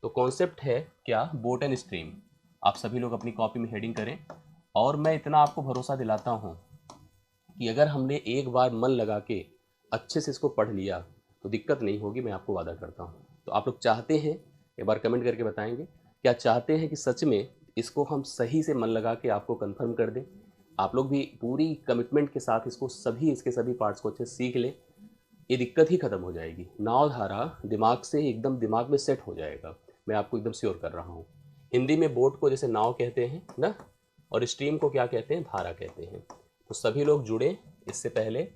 तो कॉन्सेप्ट है क्या, बोट एंड स्ट्रीम। आप सभी लोग अपनी कॉपी में हेडिंग करें। और मैं इतना आपको भरोसा दिलाता हूँ कि अगर हमने एक बार मन लगा के अच्छे से इसको पढ़ लिया तो दिक्कत नहीं होगी, मैं आपको वादा करता हूँ। तो आप लोग चाहते हैं, एक बार कमेंट करके बताएंगे, क्या चाहते हैं कि सच में इसको हम सही से मन लगा के आपको कंफर्म कर दें। आप लोग भी पूरी कमिटमेंट के साथ इसको सभी, इसके सभी पार्ट्स को अच्छे से सीख लें। ये दिक्कत ही खत्म हो जाएगी, नाव धारा दिमाग से एकदम दिमाग में सेट हो जाएगा। मैं आपको एकदम श्योर कर रहा हूँ। हिंदी में बोट को जैसे नाव कहते हैं ना, और स्ट्रीम को क्या कहते हैं, धारा कहते हैं। तो सभी लोग जुड़े। इससे पहले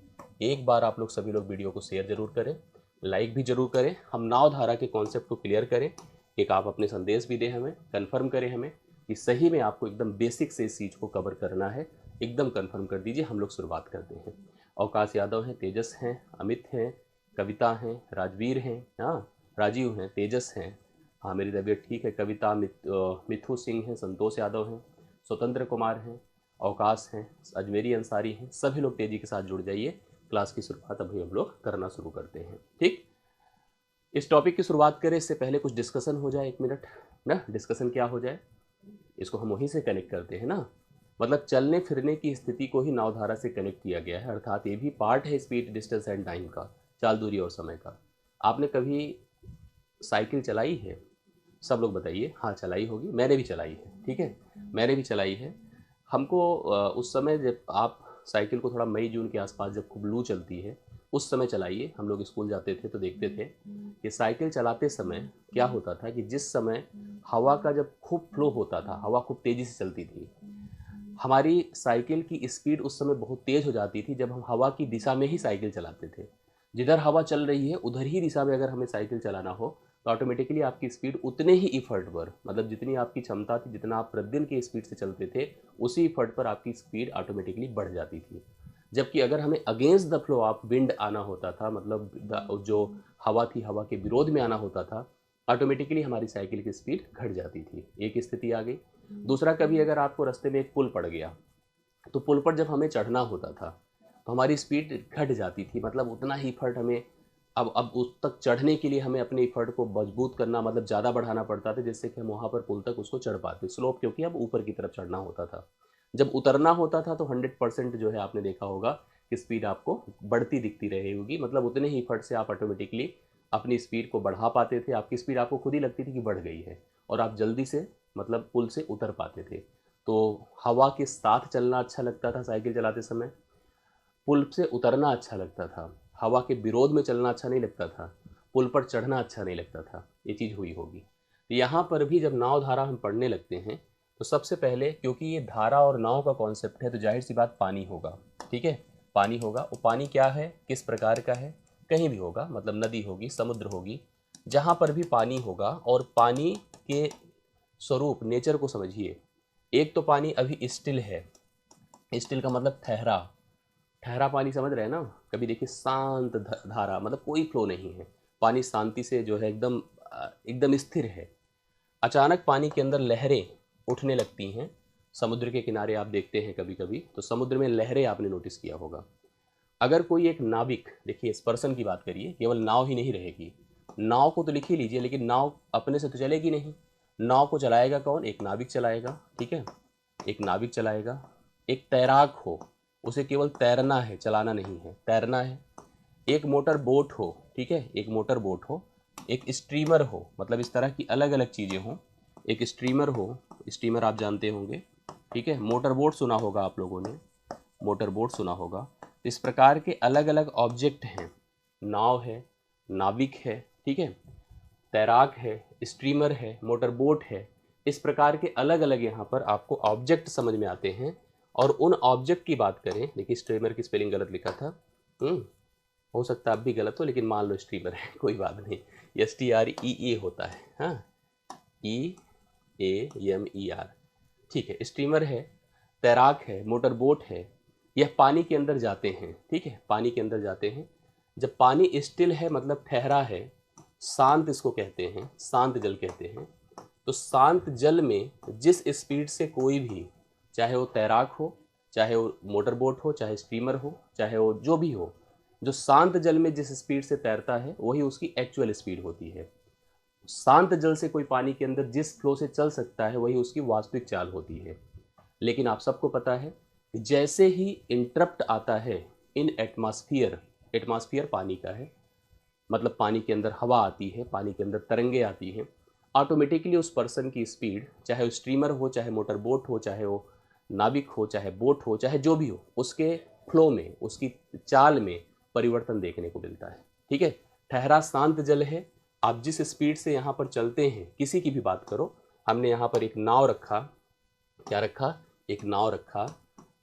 एक बार आप लोग सभी लोग वीडियो को शेयर जरूर करें, लाइक भी जरूर करें। हम नाव धारा के कॉन्सेप्ट को क्लियर करें। एक आप अपने संदेश भी दें, हमें कन्फर्म करें हमें कि सही में आपको एकदम बेसिक से इस चीज़ को कवर करना है। एकदम कन्फर्म कर दीजिए, हम लोग शुरुआत करते हैं। अवकाश यादव हैं, तेजस हैं, अमित हैं, कविता हैं, राजवीर हैं, हाँ राजीव हैं, तेजस हैं, हाँ मेरी तबीयत ठीक है, कविता, मिथु सिंह हैं, संतोष यादव हैं, स्वतंत्र कुमार हैं, अवकाश हैं, अजमेरी अंसारी हैं। सभी लोग तेज़ी के साथ जुड़ जाइए। क्लास की शुरुआत अभी हम लोग करना शुरू करते हैं। ठीक, इस टॉपिक की शुरुआत करें इससे पहले कुछ डिस्कशन हो जाए। 1 मिनट ना, डिस्कशन क्या हो जाए, इसको हम वहीं से कनेक्ट करते हैं ना। मतलब चलने फिरने की स्थिति को ही नावधारा से कनेक्ट किया गया है, अर्थात ये भी पार्ट है स्पीड, डिस्टेंस एंड टाइम का, चाल, दूरी और समय का। आपने कभी साइकिल चलाई है? सब लोग बताइए। हाँ चलाई होगी, मैंने भी चलाई है, ठीक है, मैंने भी चलाई है। हमको उस समय जब आप साइकिल को थोड़ा मई जून के आसपास जब खूब लू चलती है उस समय चलाइए। हम लोग स्कूल जाते थे तो देखते थे कि साइकिल चलाते समय क्या होता था कि जिस समय हवा का जब खूब फ्लो होता था, हवा खूब तेज़ी से चलती थी, हमारी साइकिल की स्पीड उस समय बहुत तेज़ हो जाती थी जब हम हवा की दिशा में ही साइकिल चलाते थे। जिधर हवा चल रही है उधर ही दिशा में अगर हमें साइकिल चलाना हो तो ऑटोमेटिकली आपकी स्पीड उतने ही इफर्ट पर, मतलब जितनी आपकी क्षमता थी, जितना आप प्रतिदिन की स्पीड से चलते थे, उसी इफर्ट पर आपकी स्पीड ऑटोमेटिकली बढ़ जाती थी। जबकि अगर हमें against the flow of wind आना होता था, मतलब जो हवा थी, हवा के विरोध में आना होता था, ऑटोमेटिकली हमारी साइकिल की स्पीड घट जाती थी। एक स्थिति आ गई। दूसरा, कभी अगर आपको रास्ते में एक पुल पड़ गया तो पुल पर जब हमें चढ़ना होता था तो हमारी स्पीड घट जाती थी, मतलब उतना ही इफर्ट हमें, अब उस तक चढ़ने के लिए हमें अपने इफर्ट को मजबूत करना, मतलब ज़्यादा बढ़ाना पड़ता था, जिससे कि हम वहाँ पर पुल तक उसको चढ़ पाते। स्लोप क्योंकि अब ऊपर की तरफ चढ़ना होता था। जब उतरना होता था तो 100% जो है आपने देखा होगा कि स्पीड आपको बढ़ती दिखती रही होगी, मतलब उतने ही इफर्ट से आप ऑटोमेटिकली अपनी स्पीड को बढ़ा पाते थे। आपकी स्पीड आपको खुद ही लगती थी कि बढ़ गई है और आप जल्दी से, मतलब पुल से उतर पाते थे। तो हवा के साथ चलना अच्छा लगता था साइकिल चलाते समय, पुल से उतरना अच्छा लगता था, हवा के विरोध में चलना अच्छा नहीं लगता था, पुल पर चढ़ना अच्छा नहीं लगता था। ये चीज़ हुई होगी। तो यहाँ पर भी जब नाव धारा हम पढ़ने लगते हैं तो सबसे पहले, क्योंकि ये धारा और नाव का कॉन्सेप्ट है, तो जाहिर सी बात पानी होगा। ठीक है, पानी होगा। वो पानी क्या है, किस प्रकार का है, कहीं भी होगा, मतलब नदी होगी, समुद्र होगी, जहाँ पर भी पानी होगा। और पानी के स्वरूप, नेचर को समझिए। एक तो पानी अभी स्टिल है, स्टिल का मतलब ठहरा, ठहरा पानी समझ रहे हैं ना। कभी देखिए शांत धारा, मतलब कोई फ्लो नहीं है, पानी शांति से जो है एकदम एकदम स्थिर है। अचानक पानी के अंदर लहरें उठने लगती हैं। समुद्र के किनारे आप देखते हैं कभी कभी, तो समुद्र में लहरें आपने नोटिस किया होगा। अगर कोई एक नाविक, देखिए इस पर्सन की बात करिए, केवल नाव ही नहीं रहेगी। नाव को तो लिख ही लीजिए, लेकिन नाव अपने से तो चलेगी नहीं। नाव को चलाएगा कौन, एक नाविक चलाएगा, ठीक है, एक नाविक चलाएगा। एक तैराक हो, उसे केवल तैरना है, चलाना नहीं है, तैरना है। एक मोटर बोट हो, ठीक है, एक मोटर बोट हो। एक स्ट्रीमर हो, मतलब इस तरह की अलग अलग चीज़ें हों। एक स्ट्रीमर हो, स्टीमर आप जानते होंगे, ठीक है। मोटर बोट सुना होगा आप लोगों ने, मोटर बोट सुना होगा। इस प्रकार के अलग अलग ऑब्जेक्ट हैं। नाव है, नाविक है, ठीक है, तैराक है, स्ट्रीमर है, मोटर बोट है। इस प्रकार के अलग अलग यहाँ पर आपको ऑब्जेक्ट समझ में आते हैं। और उन ऑब्जेक्ट की बात करें, देखिए स्ट्रीमर की स्पेलिंग गलत लिखा था, हो सकता है अब भी गलत हो, लेकिन मान लो स्ट्रीमर है, कोई बात नहीं। STREE होता है, हाँ, EAMER, ठीक है। स्टीमर है, तैराक है, मोटर बोट है। यह पानी के अंदर जाते हैं, ठीक है, पानी के अंदर जाते हैं। जब पानी स्टिल है, मतलब ठहरा है, शांत इसको कहते हैं, शांत जल कहते हैं। तो शांत जल में जिस स्पीड से कोई भी, चाहे वो तैराक हो, चाहे वो मोटर बोट हो, चाहे स्टीमर हो, चाहे वो जो भी हो, जो शांत जल में जिस स्पीड से तैरता है वही उसकी एक्चुअल स्पीड होती है। शांत जल से कोई पानी के अंदर जिस फ्लो से चल सकता है वही उसकी वास्तविक चाल होती है। लेकिन आप सबको पता है कि जैसे ही इंटरप्ट आता है इन एटमॉस्फेयर, एटमॉस्फेयर पानी का है, मतलब पानी के अंदर हवा आती है, पानी के अंदर तरंगे आती हैं, ऑटोमेटिकली उस पर्सन की स्पीड, चाहे वो स्ट्रीमर हो, चाहे मोटर बोट हो, चाहे वो नाविक हो, चाहे बोट हो, चाहे जो भी हो, उसके फ्लो में, उसकी चाल में परिवर्तन देखने को मिलता है। ठीक है, ठहरा शांत जल है। आप जिस स्पीड से यहाँ पर चलते हैं, किसी की भी बात करो, हमने यहाँ पर एक नाव रखा, क्या रखा, एक नाव रखा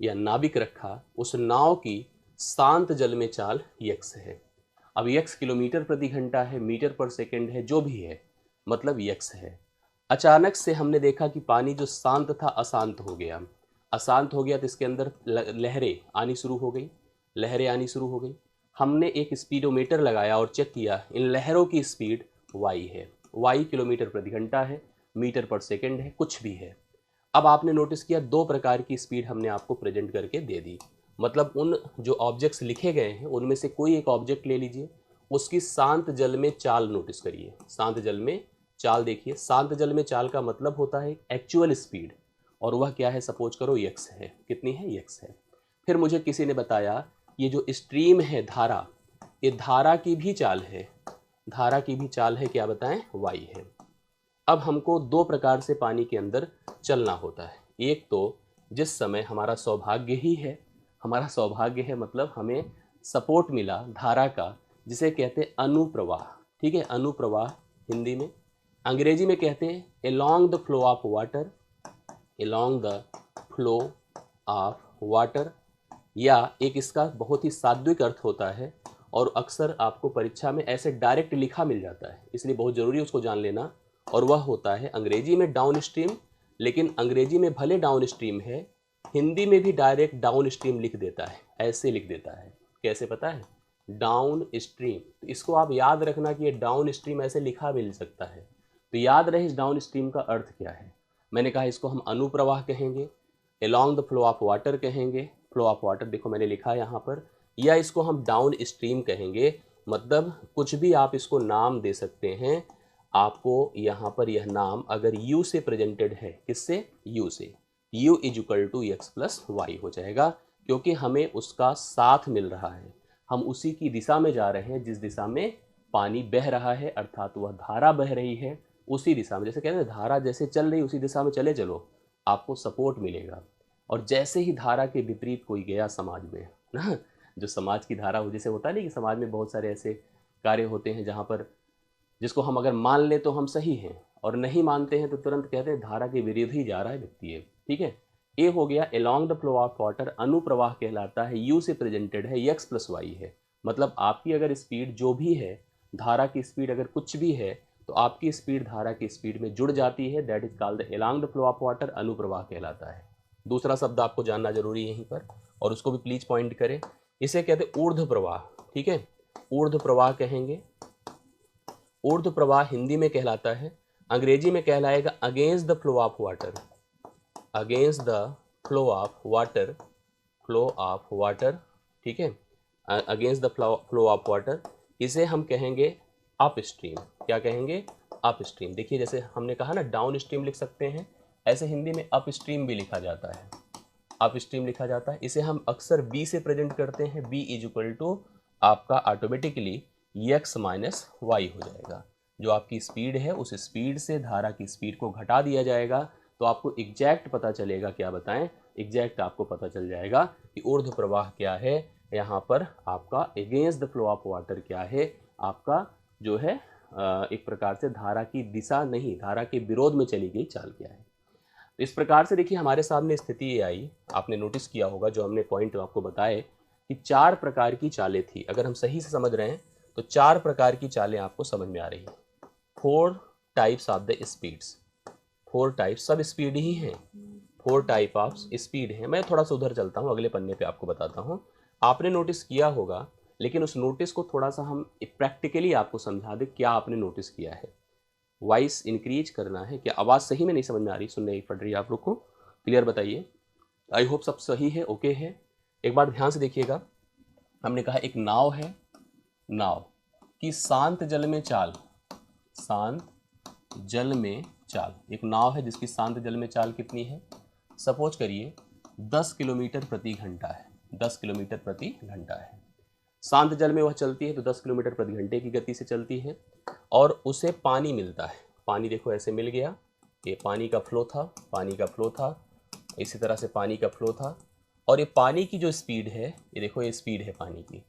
या नाविक रखा, उस नाव की शांत जल में चाल यक्स है। अब यक्स किलोमीटर प्रति घंटा है, मीटर पर सेकंड है, जो भी है, मतलब यक्स है। अचानक से हमने देखा कि पानी जो शांत था अशांत हो गया। अशांत हो गया तो इसके अंदर लहरें आनी शुरू हो गई, लहरें आनी शुरू हो गई। हमने एक स्पीडोमीटर लगाया और चेक किया, इन लहरों की स्पीड वाई है, वाई किलोमीटर प्रति घंटा है, मीटर पर सेकंड है, कुछ भी है। अब आपने नोटिस किया दो प्रकार की स्पीड हमने आपको प्रेजेंट करके दे दी। मतलब उन जो ऑब्जेक्ट्स लिखे गए हैं उनमें से कोई एक ऑब्जेक्ट ले लीजिए, उसकी शांत जल में चाल नोटिस करिए, शांत जल में चाल देखिए। शांत जल में चाल का मतलब होता है एक्चुअल स्पीड, और वह क्या है, सपोज करो यक्स है। कितनी है, यक्स है। फिर मुझे किसी ने बताया ये जो स्ट्रीम है, धारा, ये धारा की भी चाल है, धारा की भी चाल है, क्या बताएं, वाई है। अब हमको दो प्रकार से पानी के अंदर चलना होता है। एक तो जिस समय हमारा सौभाग्य ही है, हमारा सौभाग्य है मतलब हमें सपोर्ट मिला धारा का, जिसे कहते हैं अनुप्रवाह। ठीक है, अनुप्रवाह हिंदी में, अंग्रेजी में कहते हैं along the flow of water, along the flow of water, या एक इसका बहुत ही सात्विक अर्थ होता है और अक्सर आपको परीक्षा में ऐसे डायरेक्ट लिखा मिल जाता है, इसलिए बहुत ज़रूरी है उसको जान लेना। और वह होता है अंग्रेजी में डाउन स्ट्रीम, लेकिन अंग्रेजी में भले डाउन स्ट्रीम है, हिंदी में भी डायरेक्ट डाउन स्ट्रीम लिख देता है, ऐसे लिख देता है। कैसे पता है, डाउन स्ट्रीम। तो इसको आप याद रखना कि ये डाउन स्ट्रीम ऐसे लिखा मिल सकता है, तो याद रहे इस डाउन स्ट्रीम का अर्थ क्या है। मैंने कहा इसको हम अनुप्रवाह कहेंगे, along the flow of water कहेंगे, फ्लो ऑफ वाटर देखो मैंने लिखा है यहाँ पर, या इसको हम डाउन स्ट्रीम कहेंगे। मतलब कुछ भी आप इसको नाम दे सकते हैं। आपको यहाँ पर यह नाम अगर u से प्रेजेंटेड है, किससे, u से, u is equal to x plus y हो जाएगा, क्योंकि हमें उसका साथ मिल रहा है, हम उसी की दिशा में जा रहे हैं जिस दिशा में पानी बह रहा है, अर्थात वह धारा बह रही है उसी दिशा में। जैसे कहते हैं धारा जैसे चल रही उसी दिशा में चले चलो, आपको सपोर्ट मिलेगा। और जैसे ही धारा के विपरीत कोई गया समाज में ना, जो समाज की धारा हो, जैसे होता है नहीं कि समाज में बहुत सारे ऐसे कार्य होते हैं जहाँ पर जिसको हम अगर मान ले तो हम सही हैं, और नहीं मानते हैं तो तुरंत कहते हैं धारा के विरुद्ध ही जा रहा है व्यक्ति है। ठीक है, ए हो गया along the flow of water, अनुप्रवाह कहलाता है, यू से प्रेजेंटेड है, एक्स प्लस वाई है। मतलब आपकी अगर स्पीड जो भी है, धारा की स्पीड अगर कुछ भी है, तो आपकी स्पीड धारा की स्पीड में जुड़ जाती है, that is called the along the flow of water, अनुप्रवाह कहलाता है। दूसरा शब्द आपको जानना जरूरी है यहीं पर, और उसको भी प्लीज पॉइंट करें, इसे कहते हैं ऊर्ध्व प्रवाह। ठीक है, ऊर्ध्व प्रवाह कहेंगे। ऊर्ध्व प्रवाह हिंदी में कहलाता है, अंग्रेजी में कहलाएगा against the flow of water, against the flow of water, flow of water. ठीक है, against the flow of water, इसे हम कहेंगे अप स्ट्रीम। क्या कहेंगे, अप स्ट्रीम। देखिए जैसे हमने कहा ना डाउन स्ट्रीम लिख सकते हैं, ऐसे हिंदी में अप स्ट्रीम भी लिखा जाता है, अप स्ट्रीम लिखा जाता है। इसे हम अक्सर बी से प्रेजेंट करते हैं, बी इज इक्वल टू आपका ऑटोमेटिकली एक्स माइनस वाई हो जाएगा। जो आपकी स्पीड है उस स्पीड से धारा की स्पीड को घटा दिया जाएगा, तो आपको एग्जैक्ट पता चलेगा, क्या बताएं, एग्जैक्ट आपको पता चल जाएगा कि ऊर्ध्व प्रवाह क्या है, यहाँ पर आपका against the flow of water क्या है, आपका जो है एक प्रकार से धारा की दिशा नहीं, धारा के विरोध में चली गई चाल क्या है। तो इस प्रकार से देखिए हमारे सामने स्थिति ये आई, आपने नोटिस किया होगा जो हमने पॉइंट आपको बताए कि चार प्रकार की चालें थी। अगर हम सही से समझ रहे हैं तो चार प्रकार की चालें आपको समझ में आ रही हैं। 4 types of the speeds, 4 types, सब स्पीड ही हैं, 4 टाइप ऑफ स्पीड हैं। मैं थोड़ा सा उधर चलता हूँ, अगले पन्ने पे आपको बताता हूँ। आपने नोटिस किया होगा, लेकिन उस नोटिस को थोड़ा सा हम प्रैक्टिकली आपको समझा दें, क्या आपने नोटिस किया है। वॉइस इंक्रीज करना है, क्या आवाज़ सही में नहीं समझ में आ रही, सुन नहीं पड़ रही है आप लोग को, क्लियर बताइए। आई होप सब सही है, ओके है। एक बार ध्यान से देखिएगा, हमने कहा एक नाव है, नाव की शांत जल में चाल, शांत जल में चाल, एक नाव है जिसकी शांत जल में चाल कितनी है, सपोज करिए 10 किलोमीटर प्रति घंटा है, 10 किलोमीटर प्रति घंटा है। शांत जल में वह चलती है तो 10 किलोमीटर प्रति घंटे की गति से चलती है और उसे पानी मिलता है। पानी देखो ऐसे मिल गया, ये पानी का फ्लो था, पानी का फ्लो था, इसी तरह से पानी का फ्लो था। और ये पानी की जो स्पीड है, ये देखो ये स्पीड है पानी की,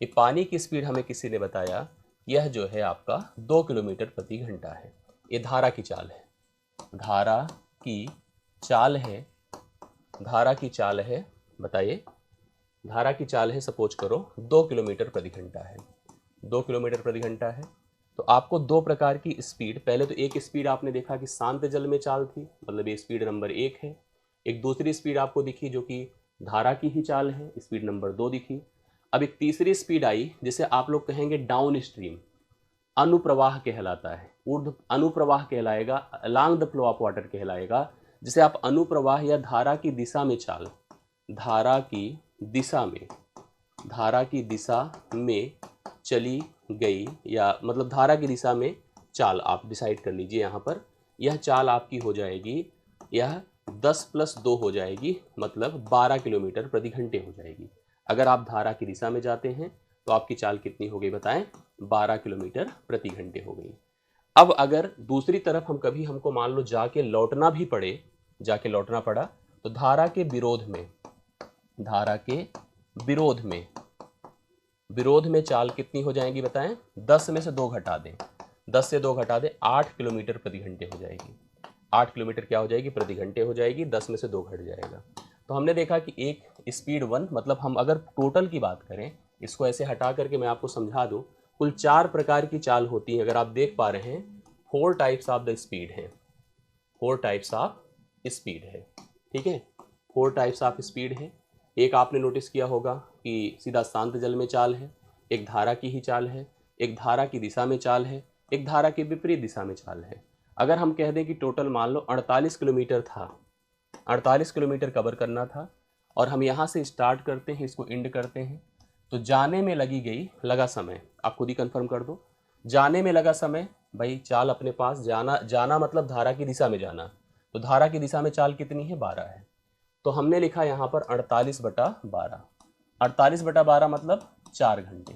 ये पानी की स्पीड हमें किसी ने बताया यह जो है आपका 2 किलोमीटर प्रति घंटा है। ये धारा की चाल है, धारा की चाल है, धारा की चाल है, बताइए धारा की चाल है, सपोज करो 2 किलोमीटर प्रति घंटा है, 2 किलोमीटर प्रति घंटा है। तो आपको दो प्रकार की स्पीड, पहले तो एक स्पीड आपने देखा कि शांत जल में चाल थी, मतलब ये स्पीड नंबर 1 है। एक दूसरी स्पीड आपको दिखी जो कि धारा की ही चाल है, स्पीड नंबर 2 दिखी। अब एक तीसरी स्पीड आई जिसे आप लोग कहेंगे डाउन स्ट्रीम, अनुप्रवाह कहलाता है, ऊर्ध्व अनुप्रवाह कहलाएगा, along the flow of water कहलाएगा, जिसे आप अनुप्रवाह या धारा की दिशा में चाल, धारा की दिशा में, धारा की दिशा में चली गई, या मतलब धारा की दिशा में चाल आप डिसाइड कर लीजिए। यहाँ पर यह चाल आपकी हो जाएगी, यह 10 + 2 हो जाएगी, मतलब 12 किलोमीटर प्रति घंटे हो जाएगी। अगर आप धारा की दिशा में जाते हैं तो आपकी चाल कितनी हो गई बताएं, 12 किलोमीटर प्रति घंटे हो गई। अब अगर दूसरी तरफ हम कभी हमको मान लो जाके लौटना भी पड़े, जाके लौटना पड़ा, तो धारा के विरोध में, धारा के विरोध में, विरोध में चाल कितनी हो जाएगी बताएं, 10 में से 2 घटा दें, 10 से 2 घटा दें, 8 किलोमीटर प्रति घंटे हो जाएगी। 8 किलोमीटर क्या हो जाएगी, प्रति घंटे हो जाएगी, 10 में से 2 घट जाएगा। तो हमने देखा कि एक स्पीड 1, मतलब हम अगर टोटल की बात करें, इसको ऐसे हटा करके मैं आपको समझा दूं, कुल 4 प्रकार की चाल होती है। अगर आप देख पा रहे हैं 4 टाइप्स ऑफ द स्पीड है, 4 टाइप्स ऑफ स्पीड है, ठीक है, 4 टाइप्स ऑफ स्पीड है। एक आपने नोटिस किया होगा कि सीधा शांत जल में चाल है, एक धारा की ही चाल है, एक धारा की दिशा में चाल है, एक धारा की विपरीत दिशा में चाल है। अगर हम कह दें कि टोटल मान लो 48 किलोमीटर था, 48 किलोमीटर कवर करना था, और हम यहाँ से स्टार्ट करते हैं, इसको एंड करते हैं, तो जाने में लगा समय, आप खुद ही कंफर्म कर दो, जाने में लगा समय, भाई चाल अपने पास, जाना मतलब धारा की दिशा में जाना, तो धारा की दिशा में चाल कितनी है, 12 है। तो हमने लिखा यहाँ पर 48/12, 48/12 मतलब 4 घंटे।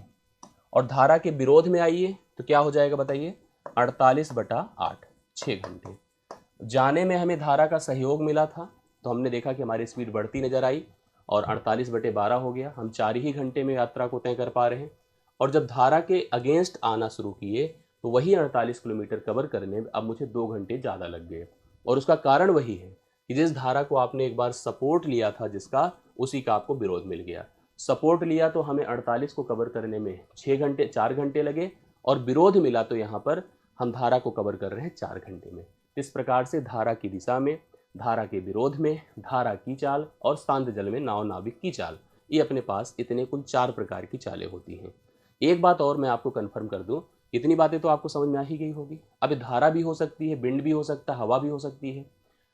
और धारा के विरोध में आइए तो क्या हो जाएगा बताइए, 48/8, 6 घंटे। जाने में हमें धारा का सहयोग मिला था, तो हमने देखा कि हमारी स्पीड बढ़ती नजर आई और 48/12 हो गया, हम 4 ही घंटे में यात्रा को तय कर पा रहे हैं। और जब धारा के अगेंस्ट आना शुरू किए तो वही 48 किलोमीटर कवर करने में अब मुझे 2 घंटे ज़्यादा लग गए। और उसका कारण वही है कि जिस धारा को आपने एक बार सपोर्ट लिया था जिसका, उसी का आपको विरोध मिल गया। सपोर्ट लिया तो हमें 48 को कवर करने में 6 घंटे, 4 घंटे लगे, और विरोध मिला तो यहाँ पर हम धारा को कवर कर रहे हैं 4 घंटे में। इस प्रकार से धारा की दिशा में, धारा के विरोध में, धारा की चाल और शांत जल में नाव नाविक की चाल, ये अपने पास इतने कुल 4 प्रकार की चालें होती हैं। एक बात और मैं आपको कंफर्म कर दूं, इतनी बातें तो आपको समझ में आ ही गई होगी। अब धारा भी हो सकती है, विंड भी हो सकता है, हवा भी हो सकती है,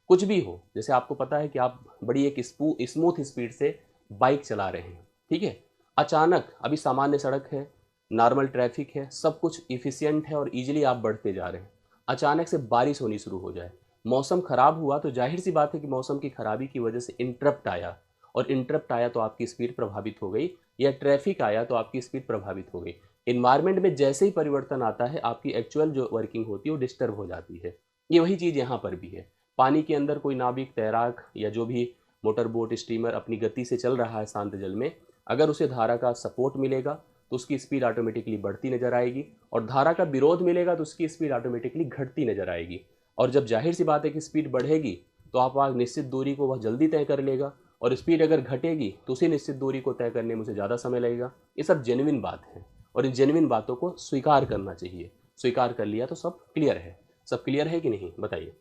कुछ भी हो। जैसे आपको पता है कि आप बड़ी एक स्मूथ स्पीड से बाइक चला रहे हैं, ठीक है, अचानक अभी सामान्य सड़क है, नॉर्मल ट्रैफिक है, सब कुछ इफिशियंट है और इजीली आप बढ़ते जा रहे हैं, अचानक से बारिश होनी शुरू हो जाए, मौसम खराब हुआ, तो जाहिर सी बात है कि मौसम की खराबी की वजह से इंटरप्ट आया, और इंटरप्ट आया तो आपकी स्पीड प्रभावित हो गई, या ट्रैफिक आया तो आपकी स्पीड प्रभावित हो गई। इन्वायरमेंट में जैसे ही परिवर्तन आता है आपकी एक्चुअल जो वर्किंग होती है वो डिस्टर्ब हो जाती है। ये वही चीज़ यहाँ पर भी है। पानी के अंदर कोई नाविक, तैराक या जो भी मोटर बोट, स्टीमर अपनी गति से चल रहा है शांत जल में, अगर उसे धारा का सपोर्ट मिलेगा तो उसकी स्पीड ऑटोमेटिकली बढ़ती नजर आएगी, और धारा का विरोध मिलेगा तो उसकी स्पीड ऑटोमेटिकली घटती नजर आएगी। और जब जाहिर सी बात है कि स्पीड बढ़ेगी तो आप वहाँ निश्चित दूरी को वह जल्दी तय कर लेगा, और स्पीड अगर घटेगी तो उसी निश्चित दूरी को तय करने में उसे ज़्यादा समय लगेगा। ये सब जेन्युइन बात है, और इन जेन्युइन बातों को स्वीकार करना चाहिए। स्वीकार कर लिया तो सब क्लियर है। सब क्लियर है कि नहीं बताइए,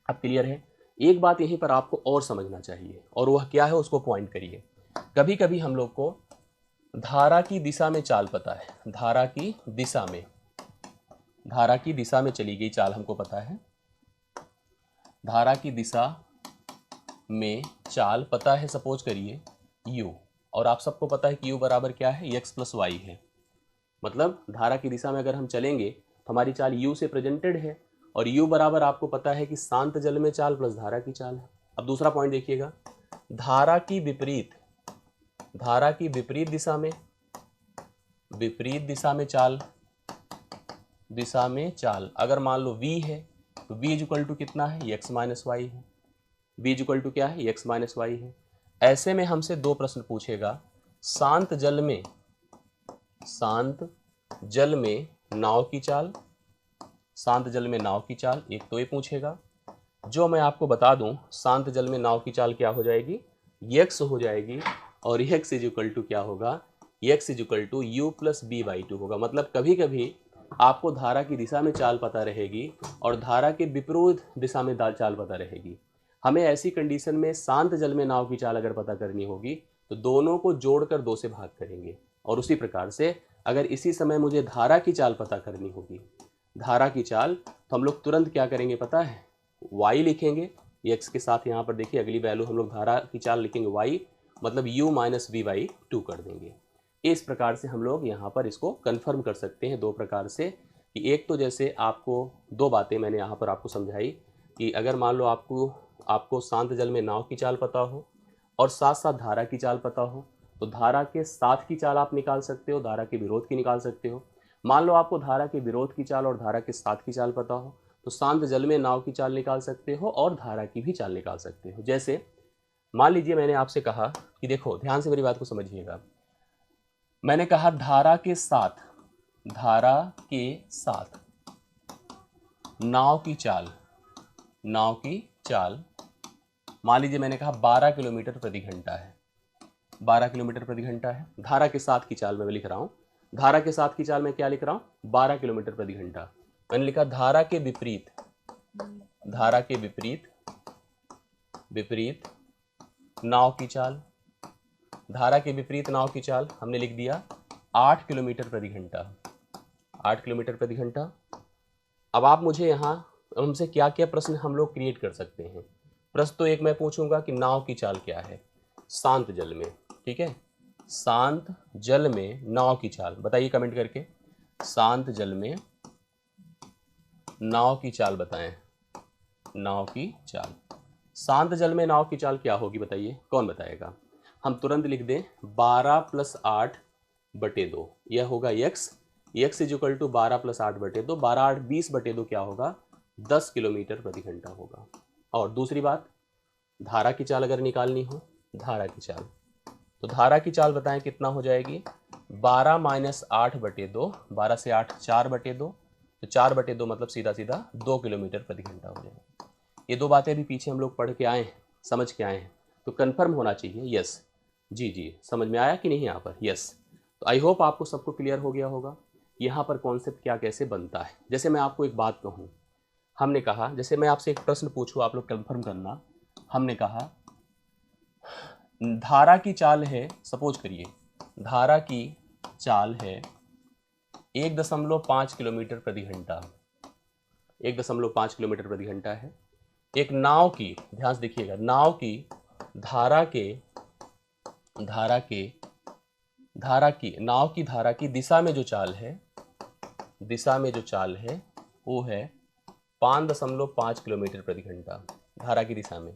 अब क्लियर है। एक बात यहीं पर आपको और समझना चाहिए, और वह क्या है उसको पॉइंट करिए। कभी कभी हम लोग को धारा की दिशा में चाल पता है, धारा की दिशा में, धारा की दिशा में चली गई चाल हमको पता है, धारा की दिशा में चाल पता है, सपोज करिए u, और आप सबको पता है कि u बराबर क्या है, x + y है। मतलब धारा की दिशा में अगर हम चलेंगे तो हमारी चाल u से प्रेजेंटेड है, और u बराबर आपको पता है कि शांत जल में चाल प्लस धारा की चाल है। अब दूसरा पॉइंट देखिएगा, धारा की विपरीत दिशा में चाल अगर मान लो v है तो v इक्वल टू कितना है, x माइनस वाई है। v इक्वल टू क्या है, x माइनस वाई है। ऐसे में हमसे दो प्रश्न पूछेगा, शांत जल में नाव की चाल, एक तो ये पूछेगा। जो मैं आपको बता दूं, शांत जल में नाव की चाल क्या हो जाएगी, x हो जाएगी, और x इज इक्वल टू क्या होगा, x is equal to u plus b by two होगा। मतलब कभी कभी आपको धारा की दिशा में चाल पता रहेगी और धारा के विपरीत दिशा में चाल पता रहेगी। हमें ऐसी कंडीशन में शांत जल में नाव की चाल अगर पता करनी होगी तो दोनों को जोड़कर 2 से भाग करेंगे। और उसी प्रकार से अगर इसी समय मुझे धारा की चाल पता करनी होगी, धारा की चाल, तो हम लोग तुरंत क्या करेंगे पता है, y लिखेंगे x के साथ। यहाँ पर देखिए अगली वैल्यू हम लोग धारा की चाल लिखेंगे y, मतलब u minus v by two कर देंगे। इस प्रकार से हम लोग यहाँ पर इसको कन्फर्म कर सकते हैं दो प्रकार से, कि एक तो जैसे आपको दो बातें मैंने यहाँ पर आपको समझाई कि अगर मान लो आपको शांत जल में नाव की चाल पता हो और साथ साथ धारा की चाल पता हो, तो धारा के साथ की चाल आप निकाल सकते हो, धारा के विरोध की निकाल सकते हो। मान लो आपको धारा के विरोध की चाल और धारा के साथ की चाल पता हो, तो शांत जल में नाव की चाल निकाल सकते हो और धारा की भी चाल निकाल सकते हो। जैसे मान लीजिए मैंने आपसे कहा कि देखो ध्यान से मेरी बात को समझिएगा, मैंने कहा धारा के साथ नाव की चाल, मान लीजिए मैंने कहा 12 किलोमीटर प्रति घंटा है, 12 किलोमीटर प्रति घंटा है। धारा के साथ की चाल मैं लिख रहा हूं, धारा के साथ की चाल मैं क्या लिख रहा हूं, 12 किलोमीटर प्रति घंटा। मैंने लिखा धारा के विपरीत नाव की चाल, धारा के विपरीत नाव की चाल हमने लिख दिया 8 किलोमीटर प्रति घंटा, 8 किलोमीटर प्रति घंटा। अब आप मुझे यहाँ हमसे क्या क्या प्रश्न हम लोग क्रिएट कर सकते हैं। प्रश्न तो एक मैं पूछूंगा कि नाव की चाल क्या है शांत जल में, ठीक है, शांत जल में नाव की चाल बताइए कमेंट करके, शांत जल में नाव की चाल बताएं, नाव की चाल, शांत जल में नाव की चाल क्या होगी बताइए, कौन बताएगा। हम तुरंत लिख दें 12 प्लस 8 बटे 2, यह होगा x is equal to 12 plus 8 बटे 2, 12 8 20 बटे 2 क्या होगा, 10 किलोमीटर प्रति घंटा होगा। और दूसरी बात, धारा की चाल अगर निकालनी हो, धारा की चाल, तो धारा की चाल बताएं कितना हो जाएगी, 12 माइनस 8 बटे 2, 12 से 8 4 बटे 2, तो 4 बटे 2 मतलब सीधा सीधा 2 किलोमीटर प्रति घंटा हो जाएगा। ये दो बातें भी पीछे हम लोग पढ़ के आए हैं, समझ के आए हैं, तो कन्फर्म होना चाहिए यस। जी समझ में आया कि नहीं यहाँ पर, यस। तो आई होप आपको सबको क्लियर हो गया होगा यहाँ पर कॉन्सेप्ट क्या कैसे बनता है। जैसे मैं आपको एक बात कहूँ, हमने कहा, जैसे मैं आपसे एक प्रश्न पूछूँ आप लोग कन्फर्म करना, हमने कहा धारा की चाल है, सपोज करिए धारा की चाल है 1.5 किलोमीटर प्रति घंटा, 1.5 किलोमीटर प्रति घंटा है। एक नाव की, ध्यान से देखिएगा, नाव की धारा की दिशा में जो चाल है वो है 5.5 किलोमीटर प्रति घंटा धारा की दिशा में,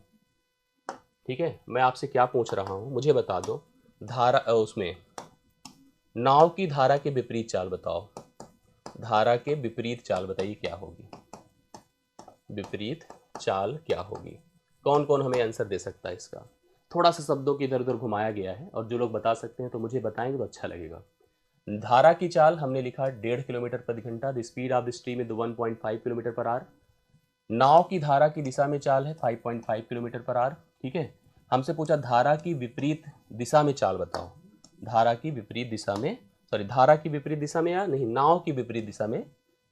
ठीक है। मैं आपसे क्या पूछ रहा हूं, मुझे बता दो धारा उसमें नाव की धारा के विपरीत चाल बताओ, धारा के विपरीत चाल बताइए क्या होगी, विपरीत चाल क्या होगी, कौन कौन हमें आंसर दे सकता है इसका। थोड़ा सा शब्दों की इधर उधर घुमाया गया है और जो लोग बता सकते हैं तो मुझे बताएंगे तो अच्छा लगेगा। धारा की चाल हमने लिखा 1.5 किलोमीटर प्रति घंटा, the speed of the stream is 1.5 kilometre per hour. नाव की धारा की दिशा में चाल है 5.5 किलोमीटर पर आवर, ठीक है। हमसे पूछा धारा की विपरीत दिशा में चाल बताओ, धारा की विपरीत दिशा में, धारा की विपरीत दिशा में या नहीं, नाव की विपरीत दिशा में,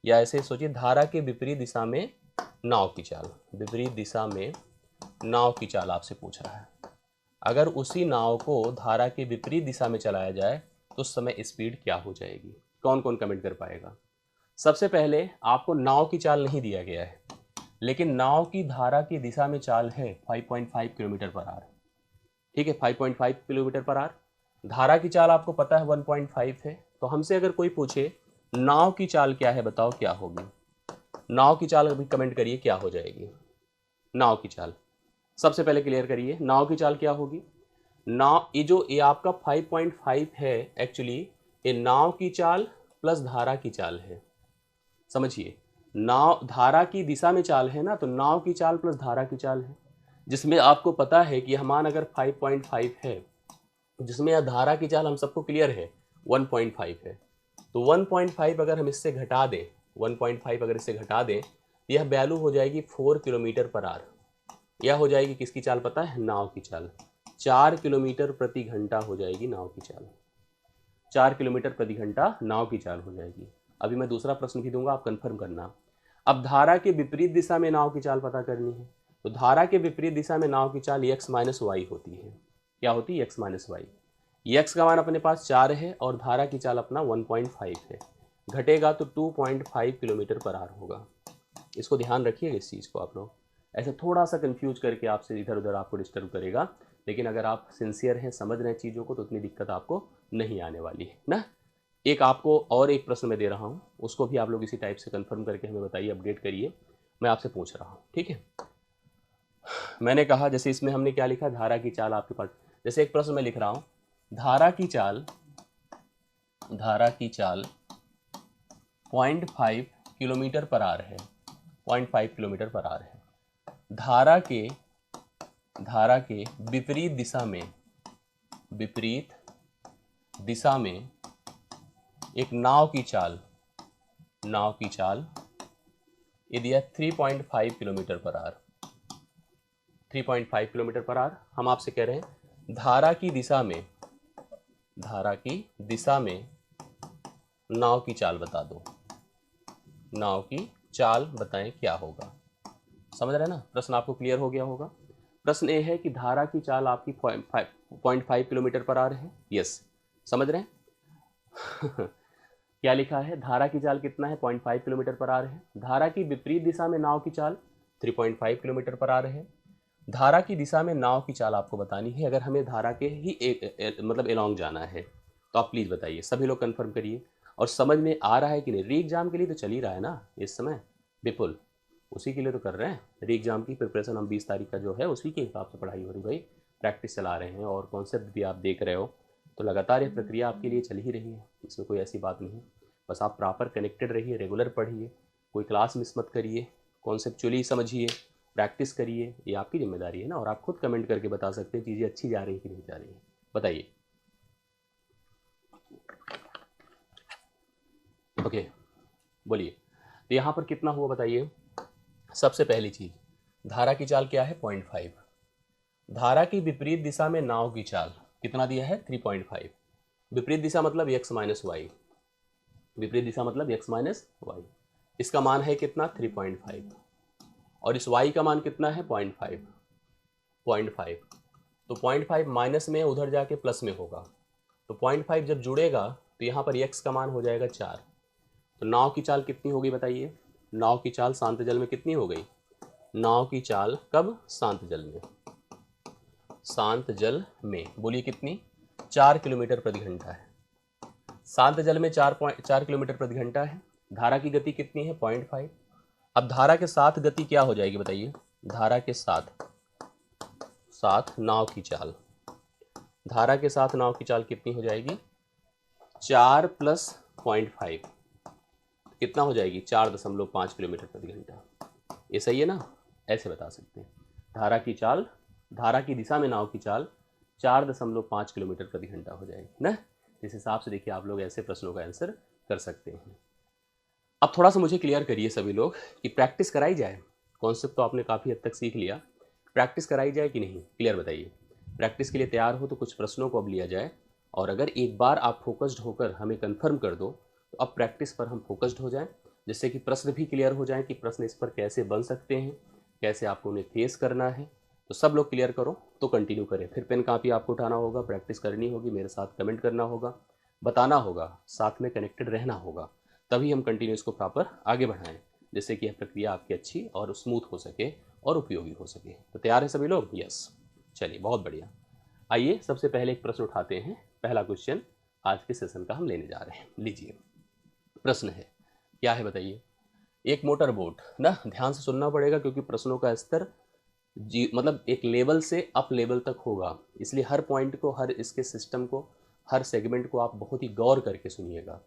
या ऐसे सोचिए धारा के विपरीत दिशा में नाव की चाल, विपरीत दिशा में नाव की चाल आपसे पूछ रहा है। अगर उसी नाव को धारा के विपरीत दिशा में चलाया जाए तो उस समय स्पीड क्या हो जाएगी, कौन कौन कमेंट कर पाएगा। सबसे पहले आपको नाव की चाल नहीं दिया गया है, लेकिन नाव की धारा की दिशा में चाल है 5.5 किलोमीटर पर आवर, ठीक है, 5.5 किलोमीटर पर आवर। धारा की चाल आपको पता है 1.5 है, तो हमसे अगर कोई पूछे नाव की चाल क्या है बताओ क्या होगी, नाव की चाल अभी कमेंट करिए क्या हो जाएगी। नाव की चाल सबसे पहले क्लियर करिए, नाव की चाल क्या होगी। नाव ये आपका 5.5 है, एक्चुअली ये नाव की चाल प्लस धारा की चाल है। समझिए, नाव धारा की दिशा में चाल है ना, तो नाव की चाल प्लस धारा की चाल है, जिसमें आपको पता है कि यह मान अगर 5.5 है, जिसमें यह धारा की चाल हम सबको क्लियर है 1.5 है, तो 1.5 अगर हम इससे घटा दें, 1.5 अगर इससे घटा दें, यह वैल्यू हो जाएगी 4 किलोमीटर पर आवर। यह हो जाएगी किसकी चाल पता है, नाव की चाल। 4 किलोमीटर प्रति घंटा हो जाएगी नाव की चाल, 4 किलोमीटर प्रति घंटा नाव की चाल हो जाएगी। अभी मैं दूसरा प्रश्न भी दूंगा, आप कंफर्म करना। अब धारा के विपरीत दिशा में नाव की चाल पता करनी है, तो धारा के विपरीत दिशा में नाव की चाल x माइनस वाई होती है। क्या होती है, x माइनस वाई। x का मान अपने पास 4 है और धारा की चाल अपना 1.5 है, घटेगा तो 2.5 किलोमीटर पर आवर होगा। इसको ध्यान रखिएगा इस चीज़ को, आप लोग ऐसे थोड़ा सा कंफ्यूज करके आपसे इधर उधर आपको डिस्टर्ब करेगा, लेकिन अगर आप सिंसियर हैं, समझ रहे हैं चीज़ों को, तो उतनी दिक्कत आपको नहीं आने वाली है ना। एक आपको और एक प्रश्न मैं दे रहा हूँ, उसको भी आप लोग इसी टाइप से कंफर्म करके हमें बताइए, अपडेट करिए, मैं आपसे पूछ रहा हूँ, ठीक है। मैंने कहा जैसे इसमें हमने क्या लिखा, धारा की चाल आपके पास, जैसे एक प्रश्न मैं लिख रहा हूँ, धारा की चाल 0.5 किलोमीटर पर आवर है, 0.5 किलोमीटर पर आवर है। धारा के विपरीत दिशा में एक नाव की चाल ये दिया 3.5 kilometre per our, 3.5 kilometre per our. हम आपसे कह रहे हैं धारा की दिशा में नाव की चाल बता दो, नाव की चाल बताएं क्या होगा। समझ रहे हैं ना, प्रश्न आपको क्लियर हो गया होगा। प्रश्न ये है कि धारा की चाल आपकी 0.5 किलोमीटर पर आवर है, यस, समझ रहे हैं। क्या लिखा है, धारा की चाल कितना है, 0.5 किलोमीटर पर आवर है। धारा की विपरीत दिशा में नाव की चाल 3.5 किलोमीटर पर आवर है। धारा की दिशा में नाव की चाल आपको बतानी है, अगर हमें धारा के ही मतलब एलॉन्ग जाना है, तो आप प्लीज़ बताइए, सभी लोग कंफर्म करिए। और समझ में आ रहा है कि नहीं, री एग्जाम के लिए तो चल ही रहा है ना इस समय, विपुल उसी के लिए तो कर रहे हैं। री एग्जाम की प्रिपरेशन हम 20 तारीख का जो है उसी के हिसाब से पढ़ाई हो रही भाई, प्रैक्टिस चला रहे हैं और कॉन्सेप्ट भी आप देख रहे हो, तो लगातार ये प्रक्रिया आपके लिए चल ही रही है, इसमें कोई ऐसी बात नहीं। बस आप प्रॉपर कनेक्टेड रहिए, रेगुलर पढ़िए, कोई क्लास मिस मत करिए, कॉन्सेप्चुअली समझिए, प्रैक्टिस करिए, ये आपकी जिम्मेदारी है ना। और आप खुद कमेंट करके बता सकते हैं चीज़ें अच्छी जा रही है कि नहीं जा रही है, बताइए। ओके, बोलिए, तो यहाँ पर कितना हुआ बताइए। सबसे पहली चीज़, धारा की चाल क्या है, 0.5। धारा की विपरीत दिशा में नाव की चाल कितना दिया है, 3.5। विपरीत दिशा मतलब x माइनस वाई, विपरीत दिशा मतलब x माइनस वाई। इसका मान है कितना, 3.5, और इस y का मान कितना है, 0.5। तो 0.5 माइनस में उधर जाके प्लस में होगा, तो 0.5 जब जुड़ेगा तो यहाँ पर x का मान हो जाएगा 4। तो नाव की चाल कितनी होगी बताइए, नाव की चाल शांत जल में कितनी हो गई, नाव की चाल कब, शांत जल में, शांत जल में बोलिए कितनी, 4 किलोमीटर प्रति घंटा है। शांत जल में 4 किलोमीटर प्रति घंटा है। धारा की गति कितनी है, 0.5। अब धारा के साथ गति क्या हो जाएगी बताइए, धारा के साथ नाव की चाल, धारा के साथ नाव की चाल कितनी हो जाएगी, 4 प्लस 0.5 कितना हो जाएगी, 4.5 किलोमीटर प्रति घंटा। ये सही है ना, ऐसे बता सकते हैं। धारा की चाल, धारा की दिशा में नाव की चाल 4.5 किलोमीटर प्रति घंटा हो जाएगी ना। इस हिसाब से देखिए आप लोग ऐसे प्रश्नों का आंसर कर सकते हैं। अब थोड़ा सा मुझे क्लियर करिए सभी लोग कि प्रैक्टिस कराई जाए, कॉन्सेप्ट तो आपने काफ़ी हद तक सीख लिया, प्रैक्टिस कराई जाए कि नहीं, क्लियर बताइए। प्रैक्टिस के लिए तैयार हो तो कुछ प्रश्नों को अब लिया जाए, और अगर एक बार आप फोकस्ड होकर हमें कंफर्म कर दो तो अब प्रैक्टिस पर हम फोकस्ड हो जाएं, जिससे कि प्रश्न भी क्लियर हो जाएं कि प्रश्न इस पर कैसे बन सकते हैं, कैसे आपको उन्हें फेस करना है। तो सब लोग क्लियर करो तो कंटिन्यू करें, फिर पेन कापी आपको उठाना होगा, प्रैक्टिस करनी होगी, मेरे साथ कमेंट करना होगा, बताना होगा, साथ में कनेक्टेड रहना होगा, तभी हम कंटिन्यू इसको प्रॉपर आगे बढ़ाएं, जिससे कि यह प्रक्रिया आपकी अच्छी और स्मूथ हो सके और उपयोगी हो सके। तो तैयार है सभी लोग, यस, चलिए बहुत बढ़िया। आइए सबसे पहले एक प्रश्न उठाते हैं, पहला क्वेश्चन आज के सेशन का हम लेने जा रहे हैं। लीजिए, प्रश्न है, क्या है बताइए, एक मोटर बोट ना, ध्यान से सुनना पड़ेगा क्योंकि प्रश्नों का स्तर मतलब एक लेवल से अप लेवल तक होगा, इसलिए हर पॉइंट को, हर इसके सिस्टम को, हर सेगमेंट को आप बहुत ही गौर करके सुनिएगा,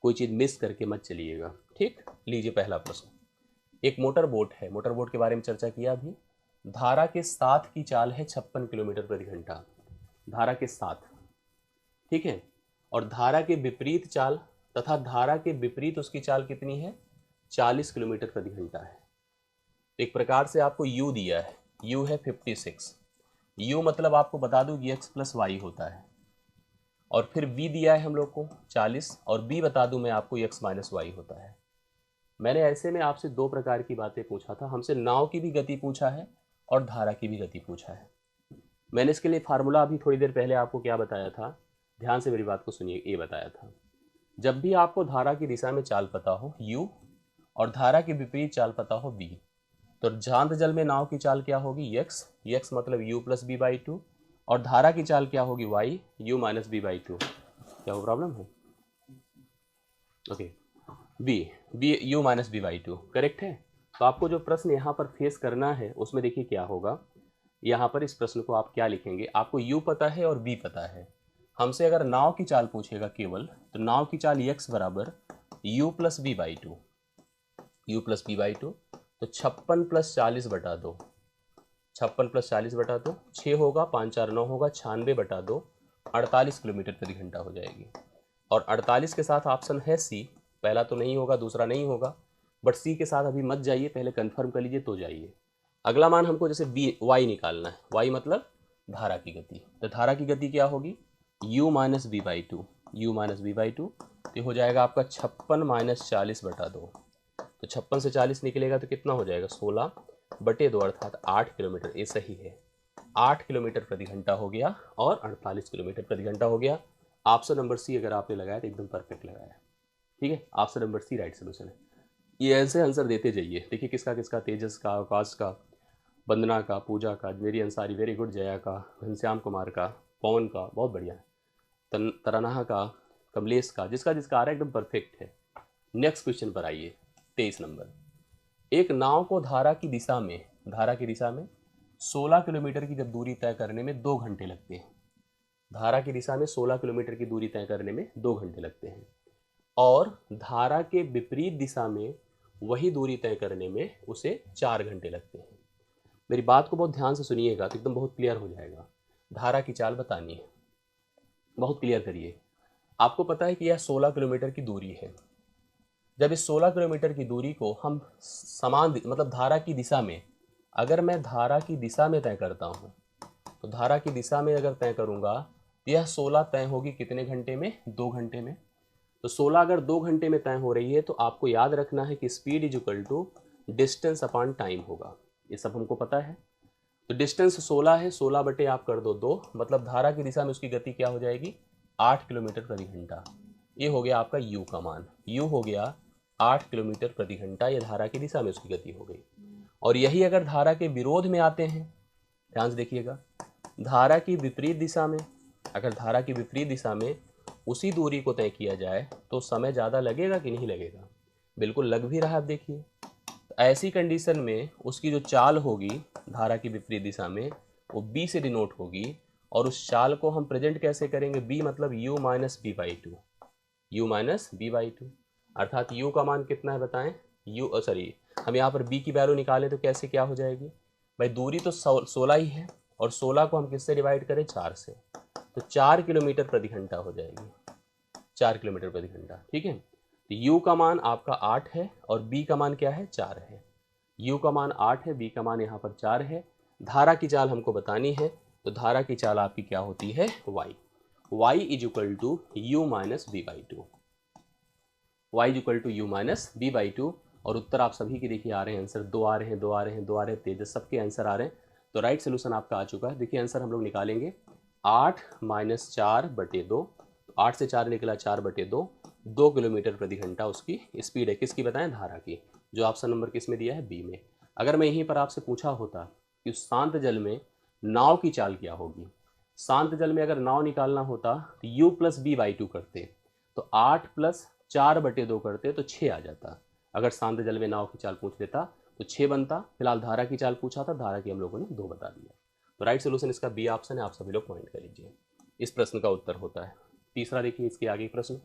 कोई चीज़ मिस करके मत चलिएगा। ठीक, लीजिए पहला प्रश्न। एक मोटर बोट है, मोटर बोट के बारे में चर्चा किया अभी। धारा के साथ की चाल है 56 किलोमीटर प्रति घंटा, धारा के साथ, ठीक है। और धारा के विपरीत चाल तथा धारा के विपरीत उसकी चाल कितनी है, 40 किलोमीटर प्रति घंटा है। एक प्रकार से आपको u दिया है, u है 56, u मतलब आपको बता दूं कि x प्लस वाई होता है, और फिर v दिया है हम लोग को 40, और b बता दूं मैं आपको x माइनस वाई होता है। मैंने ऐसे में आपसे दो प्रकार की बातें पूछा था, हमसे नाव की भी गति पूछा है और धारा की भी गति पूछा है। मैंने इसके लिए फार्मूला अभी थोड़ी देर पहले आपको क्या बताया था, ध्यान से मेरी बात को सुनिए। ये बताया था, जब भी आपको धारा की दिशा में चाल पता हो u और धारा के विपरीत चाल पता हो b, तो शांत जल में नाव की चाल क्या होगी, x मतलब u plus b by two, और धारा की चाल क्या होगी y, u minus b by two. क्या वो प्रॉब्लम है? Okay, b u minus b by two correct है। तो आपको जो प्रश्न यहाँ पर फेस करना है उसमें देखिए क्या होगा। यहाँ पर इस प्रश्न को आप क्या लिखेंगे, आपको u पता है और b पता है। हमसे अगर नाव की चाल पूछेगा केवल, तो नाव की चाल x बराबर u plus b by two, u plus b by two, तो 56 प्लस 40 बटा दो, 56 प्लस 40 बटा दो, 6 होगा, 5 4 9 होगा, 96 बटा दो, 48 किलोमीटर प्रति घंटा हो जाएगी। और 48 के साथ ऑप्शन है सी, पहला तो नहीं होगा, दूसरा नहीं होगा, बट सी के साथ अभी मत जाइए, पहले कंफर्म कर लीजिए तो जाइए। अगला मान हमको जैसे बी वाई निकालना है, वाई मतलब धारा की गति, तो धारा की गति क्या होगी, u minus b by two, u minus b by two, तो हो जाएगा आपका 56 माइनस 40 बटा दो, तो 56 से 40 निकलेगा तो कितना हो जाएगा, 16 बटे 2 अर्थात 8 किलोमीटर। ये सही है, 8 किलोमीटर प्रति घंटा हो गया और 48 किलोमीटर प्रति घंटा हो गया। ऑप्शन नंबर सी अगर आपने लगाया तो एकदम परफेक्ट लगाया, ठीक है, option number c right solution है। ये ऐसे आंसर देते जाइए, देखिए किसका किसका, तेजस का, आकाश का, वंदना का, पूजा का, मेरी अंसारी वेरी गुड, जया का, घनश्याम कुमार का, पवन का बहुत बढ़िया है, तरानाहा का, कमलेश का, जिसका जिसका आ रहा है एकदम परफेक्ट है। नेक्स्ट क्वेश्चन पर आइए, 23 नंबर। एक नाव को धारा की दिशा में 16 किलोमीटर की जब दूरी तय करने में 2 घंटे लगते हैं, धारा की दिशा में 16 किलोमीटर की दूरी तय करने में 2 घंटे लगते हैं, और धारा के विपरीत दिशा में वही दूरी तय करने में उसे 4 घंटे लगते हैं। मेरी बात को बहुत ध्यान से सुनिएगा तो एकदम बहुत क्लियर हो जाएगा। धारा की चाल बतानी है, बहुत क्लियर करिए। आपको पता है कि यह 16 किलोमीटर की दूरी है। जब इस 16 किलोमीटर की दूरी को हम समान मतलब धारा की दिशा में, अगर मैं धारा की दिशा में तय करता हूँ, तो धारा की दिशा में अगर तय करूँगा, यह 16 तय होगी कितने घंटे में, 2 घंटे में। तो 16 अगर 2 घंटे में तय हो रही है तो आपको याद रखना है कि speed is equal to distance upon time होगा, ये सब हमको पता है। तो डिस्टेंस 16 है, 16 बटे आप कर दो 2, मतलब धारा की दिशा में उसकी गति क्या हो जाएगी, 8 किलोमीटर प्रति घंटा। ये हो गया आपका u का मान, u हो गया 8 किलोमीटर प्रति घंटा, ये धारा की दिशा में उसकी गति हो गई। और यही अगर धारा के विरोध में आते हैं, ध्यान से देखिएगा, धारा की विपरीत दिशा में, अगर धारा की विपरीत दिशा में उसी दूरी को तय किया जाए तो समय ज़्यादा लगेगा कि नहीं लगेगा, बिल्कुल लग भी रहा है। आप देखिए, तो ऐसी कंडीशन में उसकी जो चाल होगी धारा की विपरीत दिशा में वो b से डिनोट होगी, और उस चाल को हम प्रेजेंट कैसे करेंगे, b मतलब u minus b by two, u minus b by two, अर्थात u का मान कितना है बताएं, हम यहाँ पर b की वैल्यू निकालें तो कैसे क्या हो जाएगी भाई, दूरी तो 16 ही है, और 16 को हम किससे डिवाइड करें, 4 से, तो 4 किलोमीटर प्रति घंटा हो जाएगी, 4 किलोमीटर प्रति घंटा, ठीक है। तो u का मान आपका 8 है और b का मान क्या है, 4 है। u का मान 8 है, b का मान यहाँ पर 4 है। धारा की चाल हमको बतानी है, तो धारा की चाल आपकी क्या होती है, y is equal to u minus b by two, y is equal to u minus b by two. और उत्तर आप सभी के देखिए आ रहे हैं, आंसर 2 आ रहे हैं, 2 आ रहे हैं, 2 आ रहे हैं, तेजस सबके आंसर आ रहे हैं। तो राइट सोल्यूशन आपका आ चुका है। देखिए आंसर हम लोग निकालेंगे 8 माइनस 4 बटे 2, 8 से 4 निकला 4 बटे 2, 2 किलोमीटर प्रति घंटा उसकी स्पीड है। किसकी बताएं, धारा की, जो ऑप्शन नंबर किस में दिया है, बी में। अगर मैं यहीं पर आपसे पूछा होता कि शांत जल में नाव की चाल क्या होगी, शांत जल में अगर नाव निकालना होता तो u plus b by two करते, तो 8 प्लस 4 बटे 2 करते तो 6 आ जाता। अगर शांत जल में नाव की चाल पूछ लेता तो 6 बनता। फिलहाल धारा की चाल पूछा था, धारा की हम लोगों ने 2 बता दिया। तो राइट सोल्यूशन इसका बी ऑप्शन है, आप सभी लोग पॉइंट कर लीजिए। इस प्रश्न का उत्तर होता है। तीसरा देखिए इसके आगे प्रश्न,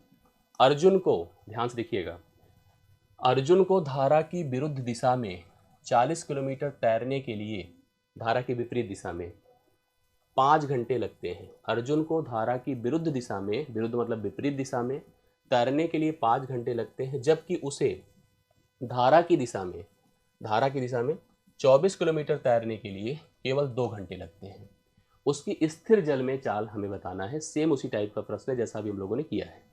अर्जुन को, ध्यान से देखिएगा, अर्जुन को धारा की विरुद्ध दिशा में 40 किलोमीटर तैरने के लिए, धारा की विपरीत दिशा में 5 घंटे लगते हैं। अर्जुन को धारा की विरुद्ध दिशा में, विरुद्ध मतलब विपरीत दिशा में तैरने के लिए 5 घंटे लगते हैं, जबकि उसे धारा की दिशा में, धारा की दिशा में 24 किलोमीटर तैरने के लिए केवल 2 घंटे लगते हैं। उसकी स्थिर जल में चाल हमें बताना है। सेम उसी टाइप का प्रश्न है जैसा अभी हम लोगों ने किया है।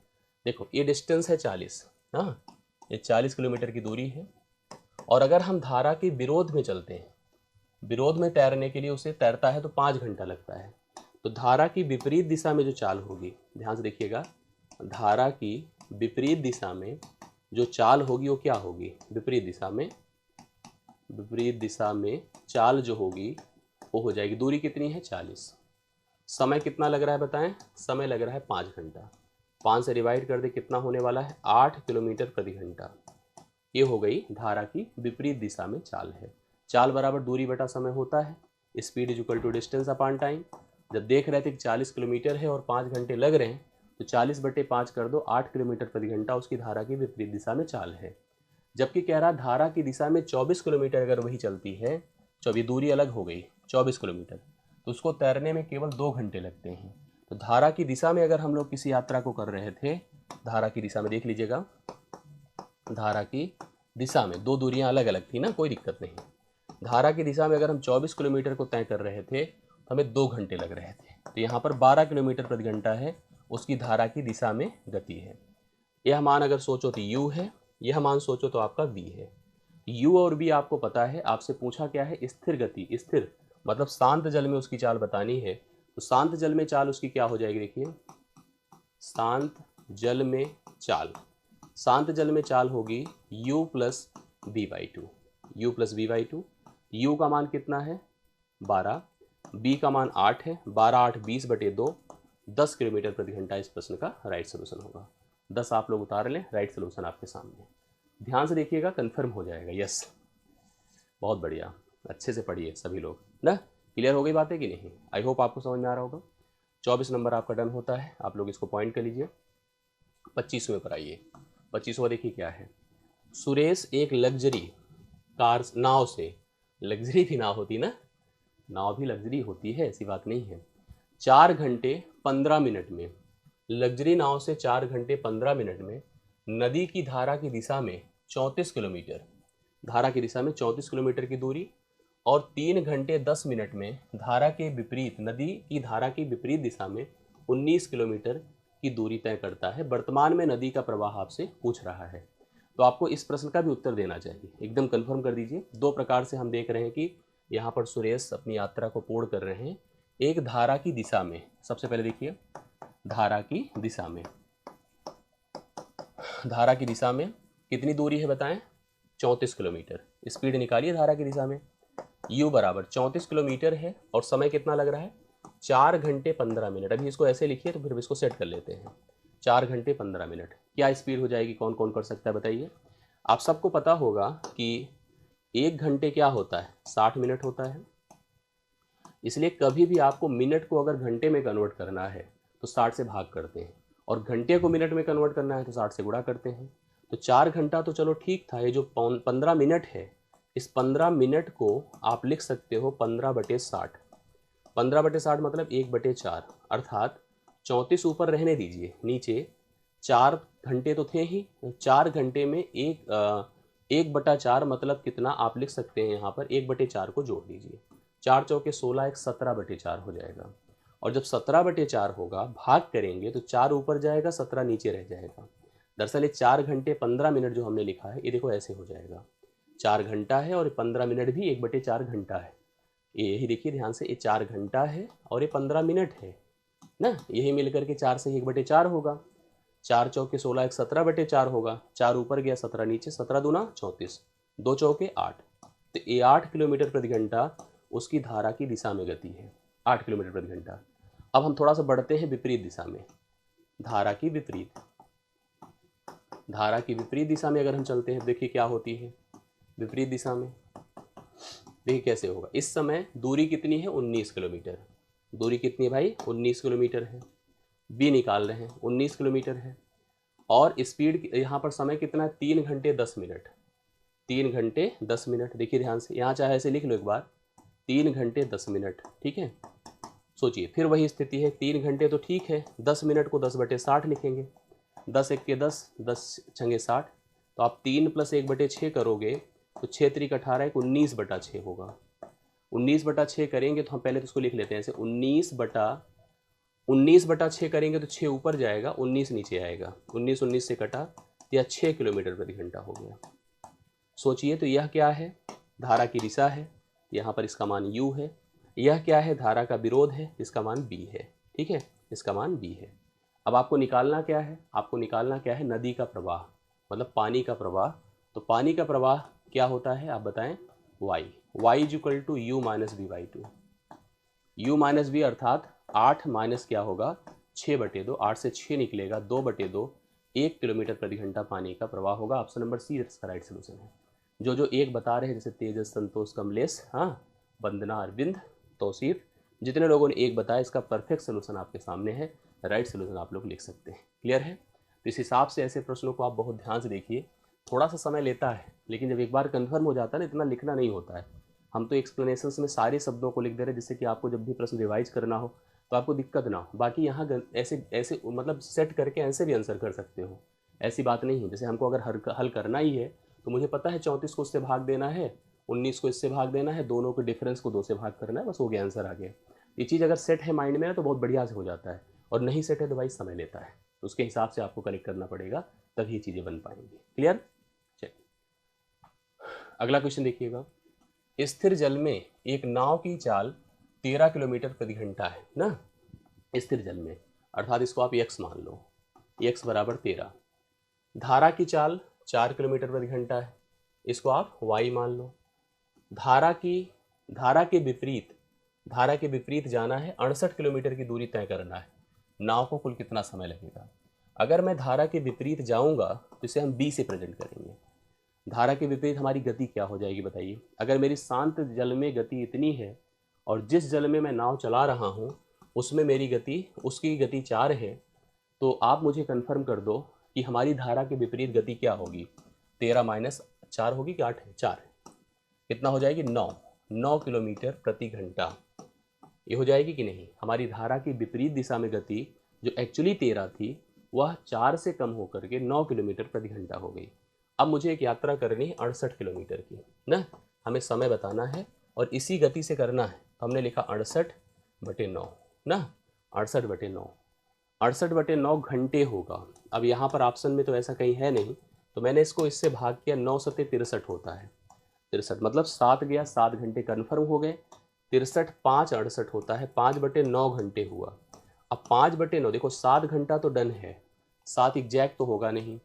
देखो ये डिस्टेंस है 40, हाँ ये 40 किलोमीटर की दूरी है, और अगर हम धारा के विरोध में चलते हैं, विरोध में तैरने के लिए उसे तैरता है तो 5 घंटा लगता है। तो धारा की विपरीत दिशा में जो चाल होगी, ध्यान से देखिएगा, धारा की विपरीत दिशा में जो चाल होगी वो क्या होगी, विपरीत दिशा में, विपरीत दिशा में चाल जो होगी वो हो जाएगी, दूरी कितनी है 40, समय कितना लग रहा है बताएं, समय लग रहा है 5 घंटा। 5 से डिवाइड कर दे, कितना होने वाला है 8 किलोमीटर प्रति घंटा। ये हो गई धारा की विपरीत दिशा में चाल है। चाल बराबर दूरी बटा समय होता है, speed is equal to distance upon time. जब देख रहे थे कि 40 किलोमीटर है और 5 घंटे लग रहे हैं, तो 40/5 कर दो, 8 किलोमीटर प्रति घंटा उसकी धारा की विपरीत दिशा में चाल है। जबकि कह रहा धारा की दिशा में 24 किलोमीटर अगर वही चलती है, चौबी दूरी अलग हो गई 24 किलोमीटर, तो उसको तैरने में केवल 2 घंटे लगते हैं। तो धारा की दिशा में अगर हम लोग किसी यात्रा को कर रहे थे, धारा की दिशा में देख लीजिएगा, धारा की दिशा में 2 दूरियां अलग अलग थी ना, कोई दिक्कत नहीं। धारा की दिशा में अगर हम 24 किलोमीटर को तय कर रहे थे तो हमें 2 घंटे लग रहे थे। तो यहाँ पर 12 किलोमीटर प्रति घंटा है उसकी धारा की दिशा में गति है। यह मान अगर सोचो तो u है, यह मान सोचो तो आपका v है। u और v आपको पता है, आपसे पूछा क्या है, स्थिर गति, स्थिर मतलब शांत जल में उसकी चाल बतानी है। तो शांत जल में चाल उसकी क्या हो जाएगी, देखिए शांत जल में चाल, शांत जल में चाल होगी u plus v/2, u plus v/2। u का मान कितना है 12, b का मान 8 है, 12 8 20/2, 10 किलोमीटर प्रति घंटा इस प्रश्न का राइट सोल्यूशन होगा। 10 आप लोग उतार लें, राइट सोल्यूशन आपके सामने। ध्यान से देखिएगा, कंफर्म हो जाएगा, यस बहुत बढ़िया, अच्छे से पढ़िए सभी लोग ना। क्लियर हो गई बातें कि नहीं, आई होप आपको समझ में आ रहा होगा। 24 नंबर आपका डन होता है, आप लोग इसको पॉइंट कर लीजिए। 25वें पर आइए। 25वां देखिए क्या है, सुरेश एक लग्जरी कार, नाव से, लग्जरी भी नाव होती ना, नाव भी लग्जरी होती है, ऐसी बात नहीं है। 4 घंटे 15 मिनट में, लग्जरी नाव से 4 घंटे 15 मिनट में नदी की धारा की दिशा में 34 किलोमीटर, धारा की दिशा में 34 किलोमीटर की दूरी, और 3 घंटे 10 मिनट में धारा के विपरीत, नदी की धारा की विपरीत दिशा में 19 किलोमीटर की दूरी तय करता है। वर्तमान में नदी का प्रवाह आपसे पूछ रहा है, तो आपको इस प्रश्न का भी उत्तर देना चाहिए। एकदम कंफर्म कर दीजिए। 2 प्रकार से हम देख रहे हैं कि यहाँ पर सुरेश अपनी यात्रा को पूर्ण कर रहे हैं। एक धारा की दिशा में, सबसे पहले देखिए धारा की दिशा में, धारा की दिशा में कितनी दूरी है बताएं, 34 किलोमीटर। स्पीड निकालिए धारा की दिशा में, u बराबर 34 किलोमीटर है, और समय कितना लग रहा है 4 घंटे 15 मिनट। अभी इसको ऐसे लिखिए तो फिर इसको सेट कर लेते हैं। 4 घंटे 15 मिनट क्या स्पीड हो जाएगी, कौन कौन कर सकता है बताइए। आप सबको पता होगा कि 1 घंटे क्या होता है 60 मिनट होता है, इसलिए कभी भी आपको मिनट को अगर घंटे में कन्वर्ट करना है तो 60 से भाग करते हैं, और घंटे को मिनट में कन्वर्ट करना है तो 60 से गुणा करते हैं। तो 4 घंटा तो चलो ठीक था, ये जो 15 मिनट है, इस 15 मिनट को आप लिख सकते हो 15/60। 15/60 मतलब 1/4, अर्थात 34 ऊपर रहने दीजिए, नीचे 4 घंटे तो थे ही, 4 घंटे में 1/4 मतलब कितना आप लिख सकते हैं यहाँ पर 1/4 को जोड़ दीजिए। 4 चौके 16, 1 17/4 हो जाएगा। और जब 17/4 होगा, भाग करेंगे तो 4 ऊपर जाएगा, 17 नीचे रह जाएगा। दरअसल ये 4 घंटे 15 मिनट जो हमने लिखा है, ये देखो ऐसे हो जाएगा, 4 घंटा है और 15 मिनट भी 1/4 घंटा है। ये यही देखिए ध्यान से, ये 4 घंटा है और ये 15 मिनट है ना, यही मिलकर के 4 से 1/4 होगा। 4 चौके 16, 1 17/4 होगा, 4 ऊपर गया 17 नीचे, 17 दूना 34, 2 चौके 8। तो ये 8 किलोमीटर प्रति घंटा उसकी धारा की दिशा में गति है, 8 किलोमीटर प्रति घंटा। अब हम थोड़ा सा बढ़ते हैं विपरीत दिशा में, धारा की विपरीत, धारा की विपरीत दिशा में अगर हम चलते हैं, देखिए क्या होती है विपरीत दिशा में, देखिए कैसे होगा। इस समय दूरी कितनी है 19 किलोमीटर, दूरी कितनी है भाई 19 किलोमीटर है, बी निकाल रहे हैं 19 किलोमीटर है, और स्पीड यहाँ पर समय कितना है 3 घंटे 10 मिनट, 3 घंटे 10 मिनट। देखिए ध्यान से, यहाँ चाहे ऐसे लिख लो एक बार 3 घंटे 10 मिनट, ठीक है। सोचिए फिर वही स्थिति है, 3 घंटे तो ठीक है, 10 मिनट को 10/60 लिखेंगे, 10 एक के 10, 10 छंगे 60, तो आप 3 + 1/6 करोगे तो 6 त्रिक 18, एक 19/6 होगा। 19/6 करेंगे तो हम पहले तो इसको लिख लेते हैं ऐसे, 19/6 करेंगे तो 6 ऊपर जाएगा, 19 नीचे आएगा, 19 19 से कटा, या 6 किलोमीटर प्रति घंटा हो गया। सोचिए तो यह क्या है, धारा की दिशा है, यहाँ पर इसका मान u है। यह क्या है, धारा का विरोध है, इसका मान b है, ठीक है, इसका मान b है। अब आपको निकालना क्या है, आपको निकालना क्या है, नदी का प्रवाह, मतलब पानी का प्रवाह। तो पानी का प्रवाह क्या होता है आप बताएं, y = u - v/2, u - v अर्थात 8 माइनस क्या होगा 6/2, 8 से 6 निकलेगा 2/2, 1 किलोमीटर प्रति घंटा पानी का प्रवाह होगा। ऑप्शन नंबर सी इसका राइट सोल्यूशन है। जो एक बता रहे हैं, जैसे तेजस, संतोष, कमलेश, हाँ, वंदना, अरविंद, तौसीफ, जितने लोगों ने एक बताया, इसका परफेक्ट सोल्यूशन आपके सामने है, राइट सोल्यूशन आप लोग लिख सकते हैं। क्लियर है। तो इस हिसाब से ऐसे प्रश्नों को आप बहुत ध्यान से देखिए, थोड़ा सा समय लेता है, लेकिन जब एक बार कन्फर्म हो जाता है ना, इतना लिखना नहीं होता है। हम तो एक्सप्लेनेशंस में सारे शब्दों को लिख दे रहे हैं, जिससे कि आपको जब भी प्रश्न रिवाइज करना हो तो आपको दिक्कत ना हो। बाकी यहाँ ऐसे ऐसे मतलब सेट करके ऐसे भी आंसर कर सकते हो, ऐसी बात नहीं है। जैसे हमको अगर हल करना ही है तो मुझे पता है 34 को इससे भाग देना है, 19 को इससे भाग देना है, दोनों के डिफरेंस को 2 से भाग करना है, बस हो गया, आंसर आ गया। ये चीज़ अगर सेट है माइंड में ना तो बहुत बढ़िया से हो जाता है, और नहीं सेट है तो भाई समय लेता है, तो उसके हिसाब से आपको कलेक्ट करना पड़ेगा, तभी ये चीज़ें बन पाएंगी। क्लियर। चलिए अगला क्वेश्चन देखिएगा। स्थिर जल में एक नाव की चाल 13 किलोमीटर प्रति घंटा है ना, स्थिर जल में, अर्थात इसको आप x मान लो, x = 13। धारा की चाल 4 किलोमीटर प्रति घंटा है, इसको आप y मान लो। धारा के विपरीत जाना है, 68 किलोमीटर की दूरी तय करना है, नाव को कुल कितना समय लगेगा। अगर मैं धारा के विपरीत जाऊंगा तो इसे हम b से प्रेजेंट करेंगे। धारा के विपरीत हमारी गति क्या हो जाएगी बताइए। अगर मेरी शांत जल में गति इतनी है और जिस जल में मैं नाव चला रहा हूँ उसमें मेरी गति, उसकी गति 4 है, तो आप मुझे कंफर्म कर दो कि हमारी धारा के विपरीत गति क्या होगी। 13 - 4 होगी कि 8 है, 4 है, कितना हो जाएगी 9 किलोमीटर प्रति घंटा, ये हो जाएगी कि नहीं। हमारी धारा की विपरीत दिशा में गति जो एक्चुअली 13 थी वह 4 से कम होकर के 9 किलोमीटर प्रति घंटा हो गई। अब मुझे एक यात्रा करनी है 68 किलोमीटर की ना, हमें समय बताना है और इसी गति से करना है, तो हमने लिखा 68/9 ना, 68/9, 68/9 घंटे होगा। अब यहाँ पर ऑप्शन में तो ऐसा कहीं है नहीं, तो मैंने इसको इससे भाग किया, 9 × 7 = 63 होता है, 63 मतलब 7 गया, 7 घंटे कन्फर्म हो गए। 63 5 68 होता है, 5/9 घंटे हुआ। अब 5/9 देखो, 7 घंटा तो डन है, 7 एग्जैक्ट तो होगा नहीं,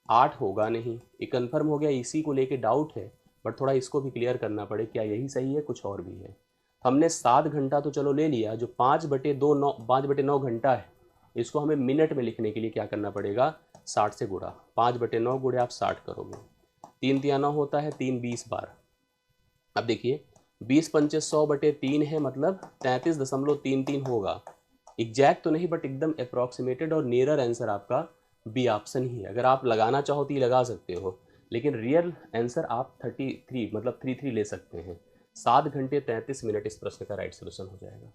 8 होगा नहीं, ये कन्फर्म हो गया। इसी को लेके डाउट है, बट थोड़ा इसको भी क्लियर करना पड़े, क्या यही सही है कुछ और भी है। हमने 7 घंटा तो चलो ले लिया, जो 5/9 घंटा है इसको हमें मिनट में लिखने के लिए क्या करना पड़ेगा, 60 से गुणा, 5/9 गुणे आप 60 करोगे, 3 × 3 = 9 होता है, 3 20 बार। अब देखिए 20 × 5 = 100/3 है, मतलब 33.33 होगा। एग्जैक्ट तो नहीं बट एकदम अप्रॉक्सीमेटेड और नियरर आंसर आपका बी ऑप्शन ही है। अगर आप लगाना चाहो तो ये लगा सकते हो, लेकिन रियल आंसर आप 33 मतलब 33 ले सकते हैं। 7 घंटे 33 मिनट इस प्रश्न का राइट सोल्यूशन हो जाएगा।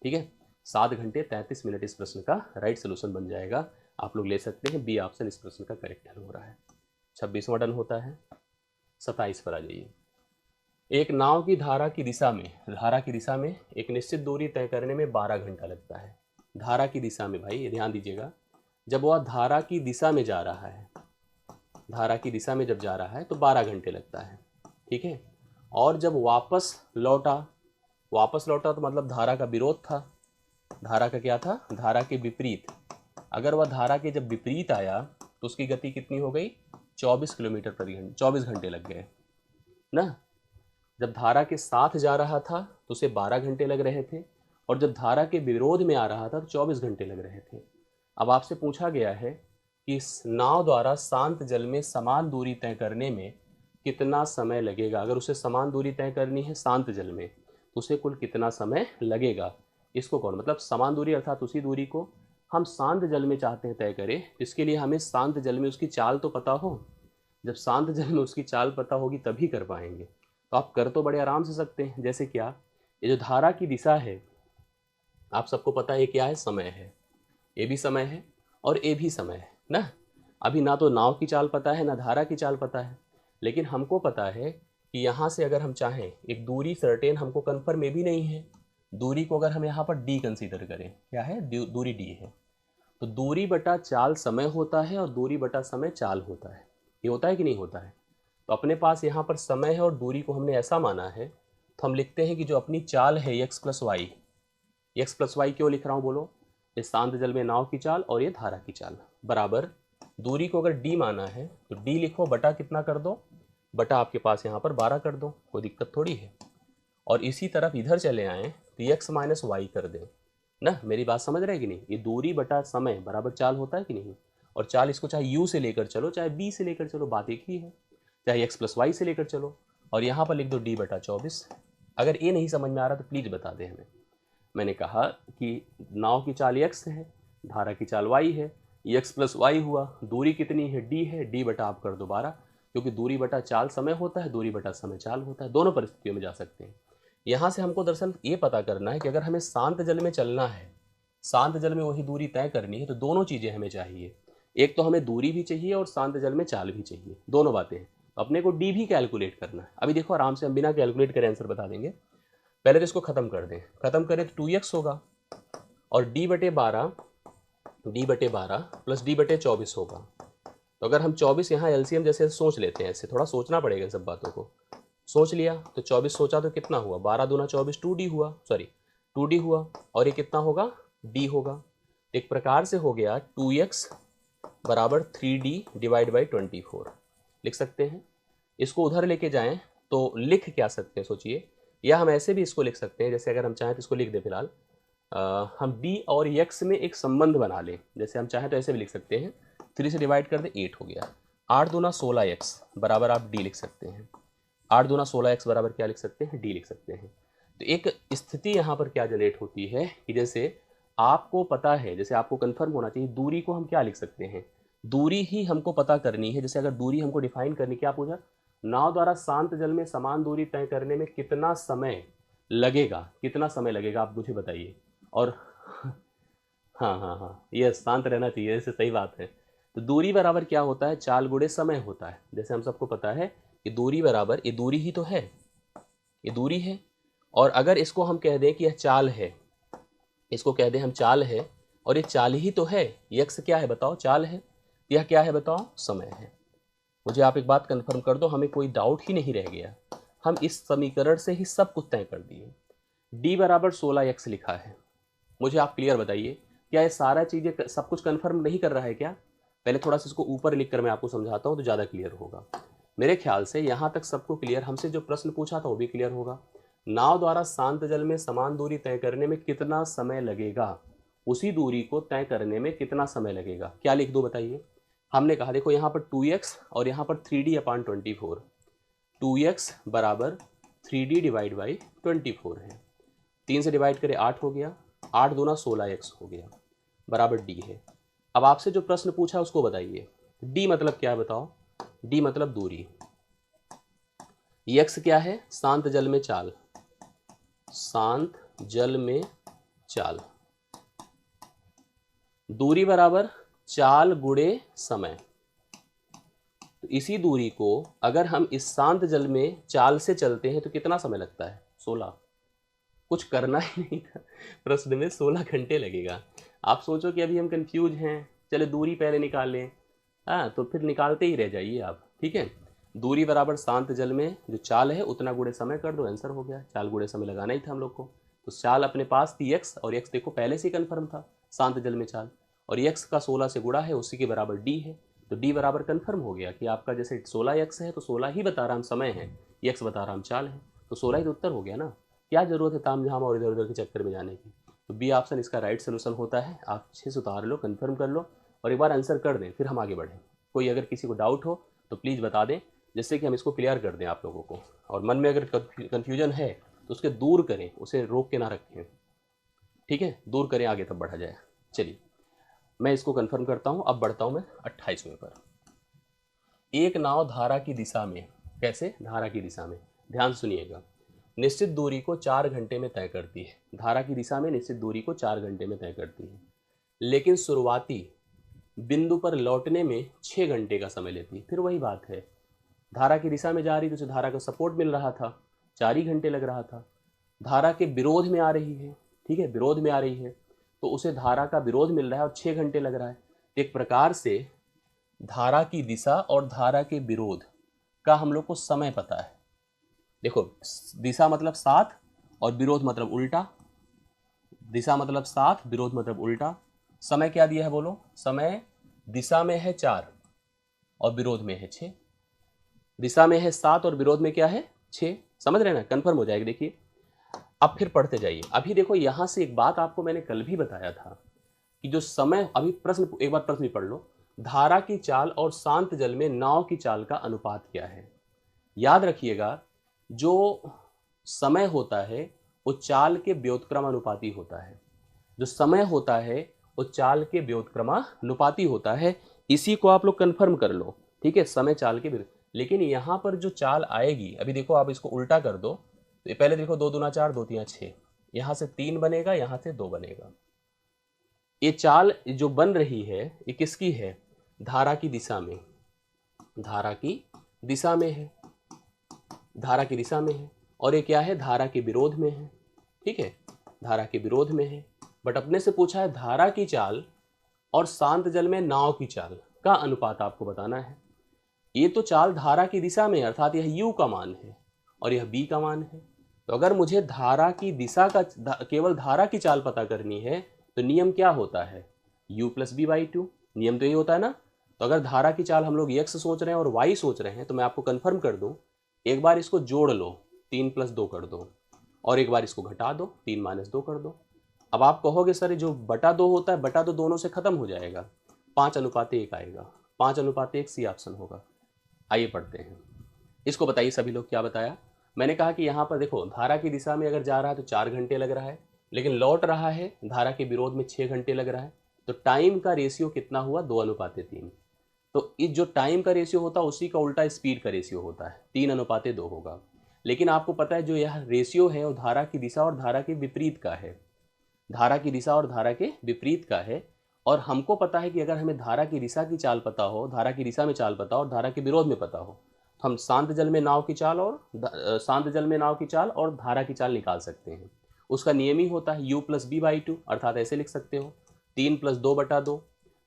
ठीक है, 7 घंटे 33 मिनट इस प्रश्न का राइट सोल्यूशन बन जाएगा। आप लोग ले सकते हैं, बी ऑप्शन इस प्रश्न का करेक्ट हल हो रहा है। 26वां डन होता है। 27 पर आ जाइए। एक नाव की धारा की दिशा में एक निश्चित दूरी तय करने में 12 घंटा लगता है। धारा की दिशा में, भाई ध्यान दीजिएगा, जब वह धारा की दिशा में जा रहा है, धारा की दिशा में जब जा रहा है तो 12 घंटे लगता है। ठीक है, और जब वापस लौटा तो मतलब धारा का विरोध था। धारा का क्या था, धारा के विपरीत। अगर वह धारा के जब विपरीत आया तो उसकी गति कितनी हो गई, 24 किलोमीटर प्रति घंटे, 24 घंटे लग गए ना। जब धारा के साथ जा रहा था तो उसे 12 घंटे लग रहे थे, और जब धारा के विरोध में आ रहा था तो 24 घंटे लग रहे थे। अब आपसे पूछा गया है कि इस नाव द्वारा शांत जल में समान दूरी तय करने में कितना समय लगेगा। अगर उसे समान दूरी तय करनी है शांत जल में तो उसे कुल कितना समय लगेगा। इसको कौन, मतलब समान दूरी अर्थात उसी दूरी को हम शांत जल में चाहते हैं तय करें। इसके लिए हमें शांत जल में उसकी चाल तो पता हो। जब शांत जल में उसकी चाल पता होगी तभी कर पाएंगे। तो आप कर तो बड़े आराम से सकते हैं। जैसे क्या, ये जो धारा की दिशा है आप सबको पता है ये क्या है, समय है। ये भी समय है और ये भी समय है ना। अभी ना तो नाव की चाल पता है ना धारा की चाल पता है, लेकिन हमको पता है कि यहाँ से अगर हम चाहें एक दूरी सर्टेन हमको कन्फर्म में भी नहीं है। दूरी को अगर हम यहाँ पर डी कंसीडर करें, क्या है, दूरी डी है। तो दूरी बटा चाल समय होता है और दूरी बटा समय चाल होता है। ये होता है कि नहीं होता है। तो अपने पास यहाँ पर समय है और दूरी को हमने ऐसा माना है, तो हम लिखते हैं कि जो अपनी चाल है x plus y. X plus y क्यों लिख रहा हूँ बोलो, ये शांत जल में नाव की चाल और ये धारा की चाल बराबर दूरी को अगर डी माना है तो डी लिखो बटा कितना कर दो, बटा आपके पास यहाँ पर 12 कर दो, कोई दिक्कत थोड़ी है। और इसी तरफ इधर चले आए तो एक्स माइनस वाई कर दें ना। मेरी बात समझ रहे कि नहीं। ये दूरी बटा समय बराबर चाल होता है कि नहीं। और चाल इसको चाहे यू से लेकर चलो चाहे बी से लेकर चलो, बात एक ही है। चाहे एक्स प्लस वाई से लेकर चलो और यहाँ पर लिख दो डी बटा 24। अगर ये नहीं समझ में आ रहा तो प्लीज़ बता दें हमें। मैंने कहा कि नाव की चाल एक्स है, धारा की चाल वाई है, एक्स प्लस वाई हुआ, दूरी कितनी है डी है, डी बटा आप कर दो 12, क्योंकि दूरी बटा चाल समय होता है, दूरी बटा समय चाल होता है। दोनों परिस्थितियों में जा सकते हैं। यहाँ से हमको दरअसल ये पता करना है कि अगर हमें शांत जल में चलना है, शांत जल में वही दूरी तय करनी है, तो दोनों चीज़ें हमें चाहिए। एक तो हमें दूरी भी चाहिए और शांत जल में चाल भी चाहिए, दोनों बातें हैं। तो अपने को डी भी कैलकुलेट करना है। अभी देखो आराम से हम बिना कैलकुलेट करे आंसर बता देंगे। पहले तो इसको खत्म कर दें, खत्म करें तो 2x होगा और डी बटे 12 प्लस डी बटे 24 होगा। तो अगर हम 24 यहाँ एलसीएम जैसे सोच लेते हैं, ऐसे थोड़ा सोचना पड़ेगा सब बातों को। सोच लिया तो 24 सोचा तो कितना हुआ, 12 दूना 24 2d हुआ, सॉरी 2d हुआ। और ये कितना होगा, d होगा। एक प्रकार से हो गया 2x बराबर 3d डिवाइड बाई 24 लिख सकते हैं। इसको उधर लेके जाएं तो लिख क्या सकते हैं सोचिए, या हम ऐसे भी इसको लिख सकते हैं। जैसे अगर हम चाहें तो इसको लिख दें फिलहाल, हम d और x में एक संबंध बना लें। जैसे हम चाहें तो ऐसे भी लिख सकते हैं, 3 से डिवाइड कर दें 8 हो गया। 8 दूना 16x बराबर आप d लिख सकते हैं। 8 दूना 16x बराबर क्या लिख सकते हैं, d लिख सकते हैं। तो एक स्थिति यहाँ पर क्या जनरेट होती है कि जैसे आपको पता है, जैसे आपको कंफर्म होना चाहिए दूरी को हम क्या लिख सकते हैं, दूरी ही हमको पता करनी है। जैसे अगर दूरी हमको डिफाइन करनी, क्या पूछा, नाव द्वारा शांत जल में समान दूरी तय करने में कितना समय लगेगा, कितना समय लगेगा आप मुझे बताइए। और हाँ हाँ हाँ, ये शांत रहना चाहिए, ऐसे सही बात है। तो दूरी बराबर क्या होता है, चाल गुणे समय होता है। जैसे हम सबको पता है कि दूरी बराबर, ये दूरी ही तो है, ये दूरी है। और अगर इसको हम कह दें कि यह चाल है, इसको कह दें हम चाल है, और ये चाल ही तो है, यक्स क्या है बताओ, चाल है। यह क्या है बताओ, समय है। मुझे आप एक बात कंफर्म कर दो, हमें कोई डाउट ही नहीं रह गया। हम इस समीकरण से ही सब कुछ तय कर दिए। d बराबर 16x लिखा है। मुझे आप क्लियर बताइए, क्या ये सारा चीज़ें सब कुछ कंफर्म नहीं कर रहा है क्या। पहले थोड़ा सा इसको ऊपर लिख कर मैं आपको समझाता हूँ तो ज़्यादा क्लियर होगा। मेरे ख्याल से यहाँ तक सबको क्लियर, हमसे जो प्रश्न पूछा था वो भी क्लियर होगा। नाव द्वारा शांत जल में समान दूरी तय करने में कितना समय लगेगा, उसी दूरी को तय करने में कितना समय लगेगा, क्या लिख दो बताइए। हमने कहा देखो यहाँ पर 2x और यहाँ पर 3d अपान 24, 2x बराबर 3d डिवाइड बाई 24 है। 3 से डिवाइड करें 8 हो गया, 8 दूना 16x हो गया बराबर d है। अब आपसे जो प्रश्न पूछा उसको बताइए, d मतलब क्या है बताओ, d मतलब दूरी, x क्या है, शांत जल में चाल, शांत जल में चाल, दूरी बराबर चाल गुणे समय। तो इसी दूरी को अगर हम इस शांत जल में चाल से चलते हैं तो कितना समय लगता है, 16। कुछ करना ही नहीं था प्रश्न में, 16 घंटे लगेगा। आप सोचो कि अभी हम कंफ्यूज हैं, चले दूरी पहले निकाल लें, हाँ तो फिर निकालते ही रह जाइए आप, ठीक है। दूरी बराबर शांत जल में जो चाल है उतना गुणे समय कर दो, आंसर हो गया। चाल गुणे समय लगाना ही था हम लोग को। तो चाल अपने पास थी x, और x देखो पहले से ही कन्फर्म था शांत जल में चाल, और x का 16 से गुणा है, उसी के बराबर d है। तो d बराबर कन्फर्म हो गया कि आपका जैसे 16x है तो 16 ही बता रहा हम समय है, x बता रहा हम चाल है, तो 16 ही तो उत्तर हो गया ना। क्या जरूरत है ताम झाम और इधर उधर के चक्कर में जाने की। तो बी ऑप्शन इसका राइट सोल्यूशन होता है। आप अच्छे से उतार लो, कन्फर्म कर लो, और एक बार आंसर कर दें, फिर हम आगे बढ़ें। कोई अगर किसी को डाउट हो तो प्लीज़ बता दें, जिससे कि हम इसको क्लियर कर दें आप लोगों को। और मन में अगर कन्फ्यूजन है तो उसके दूर करें, उसे रोक के ना रखें, ठीक है, दूर करें, आगे तब बढ़ा जाए। चलिए मैं इसको कंफर्म करता हूँ। अब बढ़ता हूँ मैं 28वें पर। एक नाव धारा की दिशा में, कैसे? धारा की दिशा में, ध्यान सुनिएगा, निश्चित दूरी को 4 घंटे में तय करती है। धारा की दिशा में निश्चित दूरी को 4 घंटे में तय करती है, लेकिन शुरुआती बिंदु पर लौटने में 6 घंटे का समय लेती है। फिर वही बात है, धारा की दिशा में जा रही तो उसे धारा का सपोर्ट मिल रहा था, 4 ही घंटे लग रहा था। धारा के विरोध में आ रही है, ठीक है, विरोध में आ रही है तो उसे धारा का विरोध मिल रहा है और 6 घंटे लग रहा है। एक प्रकार से धारा की दिशा और धारा के विरोध का हम लोग को समय पता है। देखो, दिशा मतलब साथ और विरोध मतलब उल्टा। दिशा मतलब साथ, विरोध मतलब उल्टा। समय क्या दिया है बोलो? समय दिशा में है 4 और विरोध में है 6। दिशा में है 7 और विरोध में क्या है? 6। समझ रहे ना? कंफर्म हो जाएगा। देखिए अब फिर पढ़ते जाइए। अभी देखो यहां से एक बात आपको मैंने कल भी बताया था कि जो समय, अभी प्रश्न, एक बार प्रश्न भी पढ़ लो, धारा की चाल और शांत जल में नाव की चाल का अनुपात क्या है? याद रखिएगा, जो समय होता है वो चाल के व्युत्क्रमानुपाती होता है। जो समय होता है वो चाल के व्युत्क्रमानुपाती होता है। इसी को आप लोग कंफर्म कर लो, ठीक है, समय चाल के लेकिन यहां पर जो चाल आएगी, अभी देखो आप इसको उल्टा कर दो तो ये पहले देखो 2 दूना 4, 2 तीन 6, यहां से 3 बनेगा, यहां से 2 बनेगा। ये चाल जो बन रही है ये किसकी है? धारा की दिशा में, धारा की दिशा में है, धारा की दिशा में है। और ये क्या है? धारा के विरोध में है, ठीक है, धारा के विरोध में है। बट अपने से पूछा है धारा की चाल और शांत जल में नाव की चाल का अनुपात आपको बताना है। ये तो चाल धारा की दिशा में, अर्थात यह u का मान है और यह b का मान है। तो अगर मुझे धारा की दिशा का केवल धारा की चाल पता करनी है तो नियम क्या होता है? u plus b by 2। नियम तो यही होता है ना। तो अगर धारा की चाल हम लोग x सोच रहे हैं और y सोच रहे हैं तो मैं आपको कंफर्म कर दूं, एक बार इसको जोड़ लो, 3 प्लस 2 कर दो, और एक बार इसको घटा दो, 3 माइनस 2 कर दो। अब आप कहोगे सर जो बटा 2 होता है, बटा 2 दोनों से खत्म हो जाएगा, 5:1 आएगा, 5:1 सी ऑप्शन होगा। आइए पढ़ते हैं इसको। बताइए सभी लोग क्या बताया? मैंने कहा कि यहाँ पर देखो, धारा की दिशा में अगर जा रहा है तो 4 घंटे लग रहा है, लेकिन लौट रहा है धारा के विरोध में 6 घंटे लग रहा है। तो टाइम का रेशियो कितना हुआ? 2:3। तो इस जो टाइम का रेशियो होता है उसी का उल्टा स्पीड का रेशियो होता है, 3:2 होगा। लेकिन आपको पता है जो यह रेशियो है वो धारा की दिशा और धारा के विपरीत का है, धारा की दिशा और धारा के विपरीत का है। और हमको पता है कि अगर हमें धारा की दिशा की चाल पता हो, धारा की दिशा में चाल पता हो और धारा के विरोध में पता हो, तो हम शांत जल में नाव की चाल और शांत जल में नाव की चाल और धारा की चाल निकाल सकते हैं। उसका नियम ही होता है u प्लस बी बाई 2, अर्थात ऐसे लिख सकते हो 3 प्लस 2/2।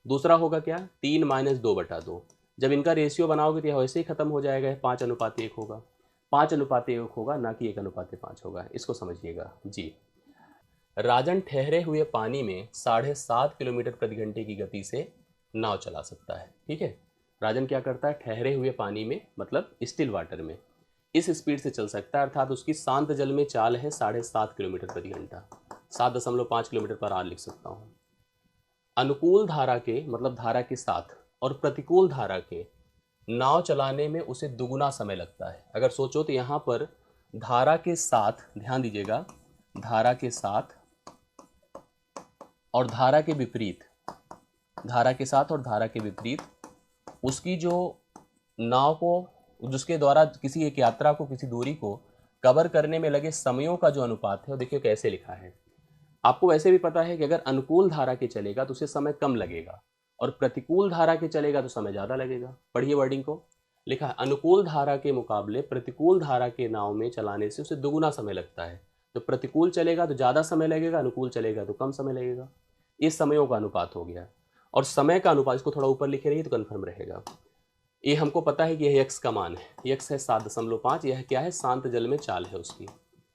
दूसरा होगा क्या? 3 माइनस 2/2। जब इनका रेशियो बनाओगे तो यह वैसे ही खत्म हो जाएगा, 5:1 होगा, 5:1 होगा, ना कि 1:5 होगा। इसको समझिएगा जी। राजन ठहरे हुए पानी में 7.5 किलोमीटर प्रति घंटे की गति से नाव चला सकता है, ठीक है। राजन क्या करता है? ठहरे हुए पानी में, मतलब स्टिल वाटर में, इस स्पीड से चल सकता है, अर्थात उसकी शांत जल में चाल है 7.5 किलोमीटर प्रति घंटा, 7.5 किलोमीटर पर आवर लिख सकता हूँ। अनुकूल धारा के, मतलब धारा के साथ, और प्रतिकूल धारा के नाव चलाने में उसे दुगुना समय लगता है। अगर सोचो तो यहाँ पर धारा के साथ, ध्यान दीजिएगा, धारा के साथ और धारा के विपरीत, धारा के साथ और धारा के विपरीत उसकी जो नाव को, जिसके द्वारा किसी एक यात्रा को, किसी दूरी को कवर करने में लगे समयों का जो अनुपात है वो देखिए कैसे लिखा है। आपको वैसे भी पता है कि अगर अनुकूल धारा के चलेगा तो उसे समय कम लगेगा और प्रतिकूल धारा के चलेगा तो समय ज़्यादा लगेगा। पढ़िए वर्डिंग को, लिखा है अनुकूल धारा के मुकाबले प्रतिकूल धारा के नाव में चलाने से उसे दुगुना समय लगता है। तो प्रतिकूल चलेगा तो ज़्यादा समय लगेगा, अनुकूल चलेगा तो कम समय लगेगा। इस समयों का अनुपात हो गया। और समय का अनुपात, इसको थोड़ा ऊपर लिखे रहिए तो कन्फर्म रहेगा। ये हमको पता है कि यह x का मान है, x है 7.5। यह क्या है? शांत जल में चाल है उसकी,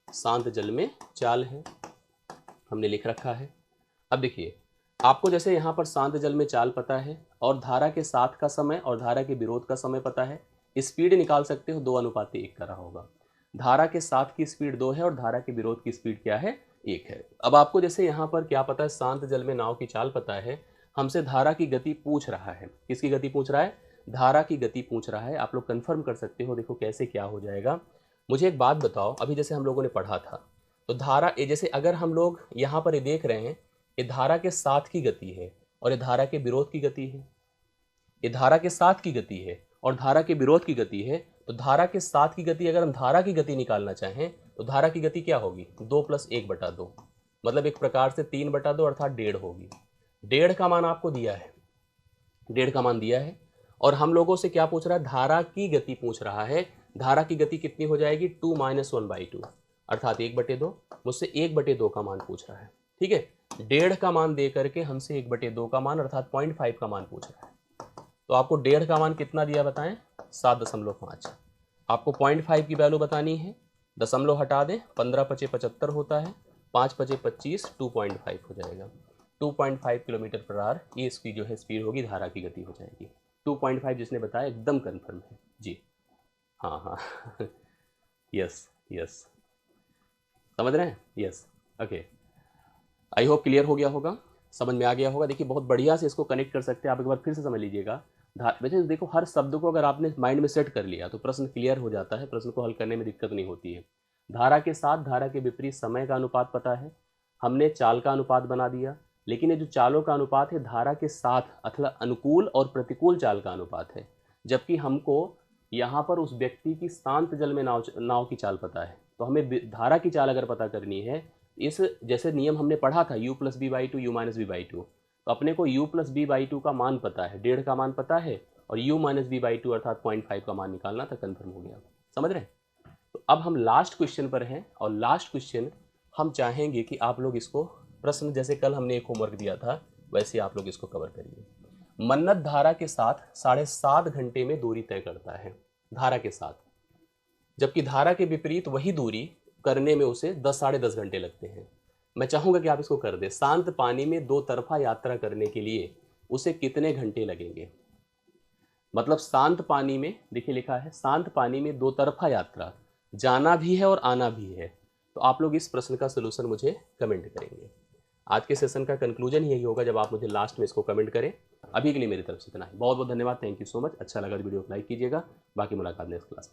शांत जल में चाल है, हमने लिख रखा है। अब देखिए आपको जैसे यहाँ पर शांत जल में चाल पता है और धारा के साथ का समय और धारा के विरोध का समय पता है, स्पीड निकाल सकते हो, 2:1 का रहा होगा। धारा के साथ की स्पीड 2 है और धारा के विरोध की स्पीड क्या है? 1 है। अब आपको जैसे यहाँ पर क्या पता है? शांत जल में नाव की चाल पता है, हमसे धारा की गति पूछ रहा है। किसकी गति पूछ रहा है? धारा की गति पूछ रहा है। आप लोग कंफर्म कर सकते हो, देखो कैसे क्या हो जाएगा। मुझे एक बात बताओ, अभी जैसे हम लोगों ने पढ़ा था तो धारा ये जैसे अगर हम लोग यहाँ पर ये देख रहे हैं, ये धारा के साथ की गति है और ये धारा के विरोध की गति है। ये धारा के साथ की गति है और धारा के विरोध की गति है। तो धारा के साथ की गति, अगर हम धारा की गति निकालना चाहें तो धारा की गति क्या होगी? 2 + 1/2, मतलब एक प्रकार से 3/2 अर्थात 1.5 होगी। 1.5 का मान आपको दिया है, 1.5 का मान दिया है और हम लोगों से क्या पूछ रहा है? धारा की गति पूछ रहा है। धारा की गति कितनी हो जाएगी? 2 - 1/2 अर्थात 1/2। मुझसे 1/2 का मान पूछ रहा है, ठीक है। 1.5 का मान दे करके हमसे 1/2 का मान अर्थात 0.5 का मान पूछ रहा है। तो आपको 1.5 का मान कितना दिया बताएं? 7.5। आपको 0.5 की वैल्यू बतानी है, दशमलव हटा दें, 15 × 5 = 75 होता है, 5 × 5 = 25, 2.5 हो जाएगा। 2.5 km/h ये इसकी जो है स्पीड होगी, धारा की गति हो जाएगी। 2.5 जिसने बताया एकदम कन्फर्म है जी। हाँ हाँ यस यस, समझ रहे हैं? Yes, okay. I hope clear हो गया होगा, समझ में आ गया होगा। देखिए बहुत बढ़िया से इसको कनेक्ट कर सकते हैं आप, एक बार फिर से समझ लीजिएगा। वैसे देखो हर शब्द को अगर आपने माइंड में सेट कर लिया तो प्रश्न क्लियर हो जाता है, प्रश्न को हल करने में दिक्कत नहीं होती है। धारा के साथ धारा के विपरीत समय का अनुपात पता है, हमने चाल का अनुपात बना दिया। लेकिन ये जो चालों का अनुपात है धारा के साथ अथवा अनुकूल और प्रतिकूल चाल का अनुपात है, जबकि हमको यहाँ पर उस व्यक्ति की शांत जल में नाव की चाल पता है। तो हमें धारा की चाल अगर पता करनी है, इस जैसे नियम हमने पढ़ा था u + b/2 u - b/2, तो अपने को u + b/2 का मान पता है, 1.5 का मान पता है और u - b/2 अर्थात 0.5 का मान निकालना था, कन्फर्म हो गया। समझ रहे हैं? तो अब हम लास्ट क्वेश्चन पर हैं और लास्ट क्वेश्चन हम चाहेंगे कि आप लोग इसको प्रश्न जैसे कल हमने एक होमवर्क दिया था वैसे आप लोग इसको कवर करिए। मन्नत धारा के साथ 7.5 घंटे में दूरी तय करता है, धारा के साथ, जबकि धारा के विपरीत वही दूरी करने में उसे 10 साढ़े 10 घंटे लगते हैं। मैं चाहूँगा कि आप इसको कर दें। शांत पानी में 2 तरफा यात्रा करने के लिए उसे कितने घंटे लगेंगे? मतलब शांत पानी में, देखिए लिखा है शांत पानी में 2 तरफा यात्रा, जाना भी है और आना भी है। तो आप लोग इस प्रश्न का सलूशन मुझे कमेंट करेंगे। आज के सेशन का कंक्लूजन यही होगा जब आप मुझे लास्ट में इसको कमेंट करें। अभी के लिए मेरी तरफ से इतना ही, बहुत बहुत धन्यवाद, थैंक यू सो मच। अच्छा लगा तो वीडियो को लाइक कीजिएगा, बाकी मुलाकात नेक्स्ट क्लास में।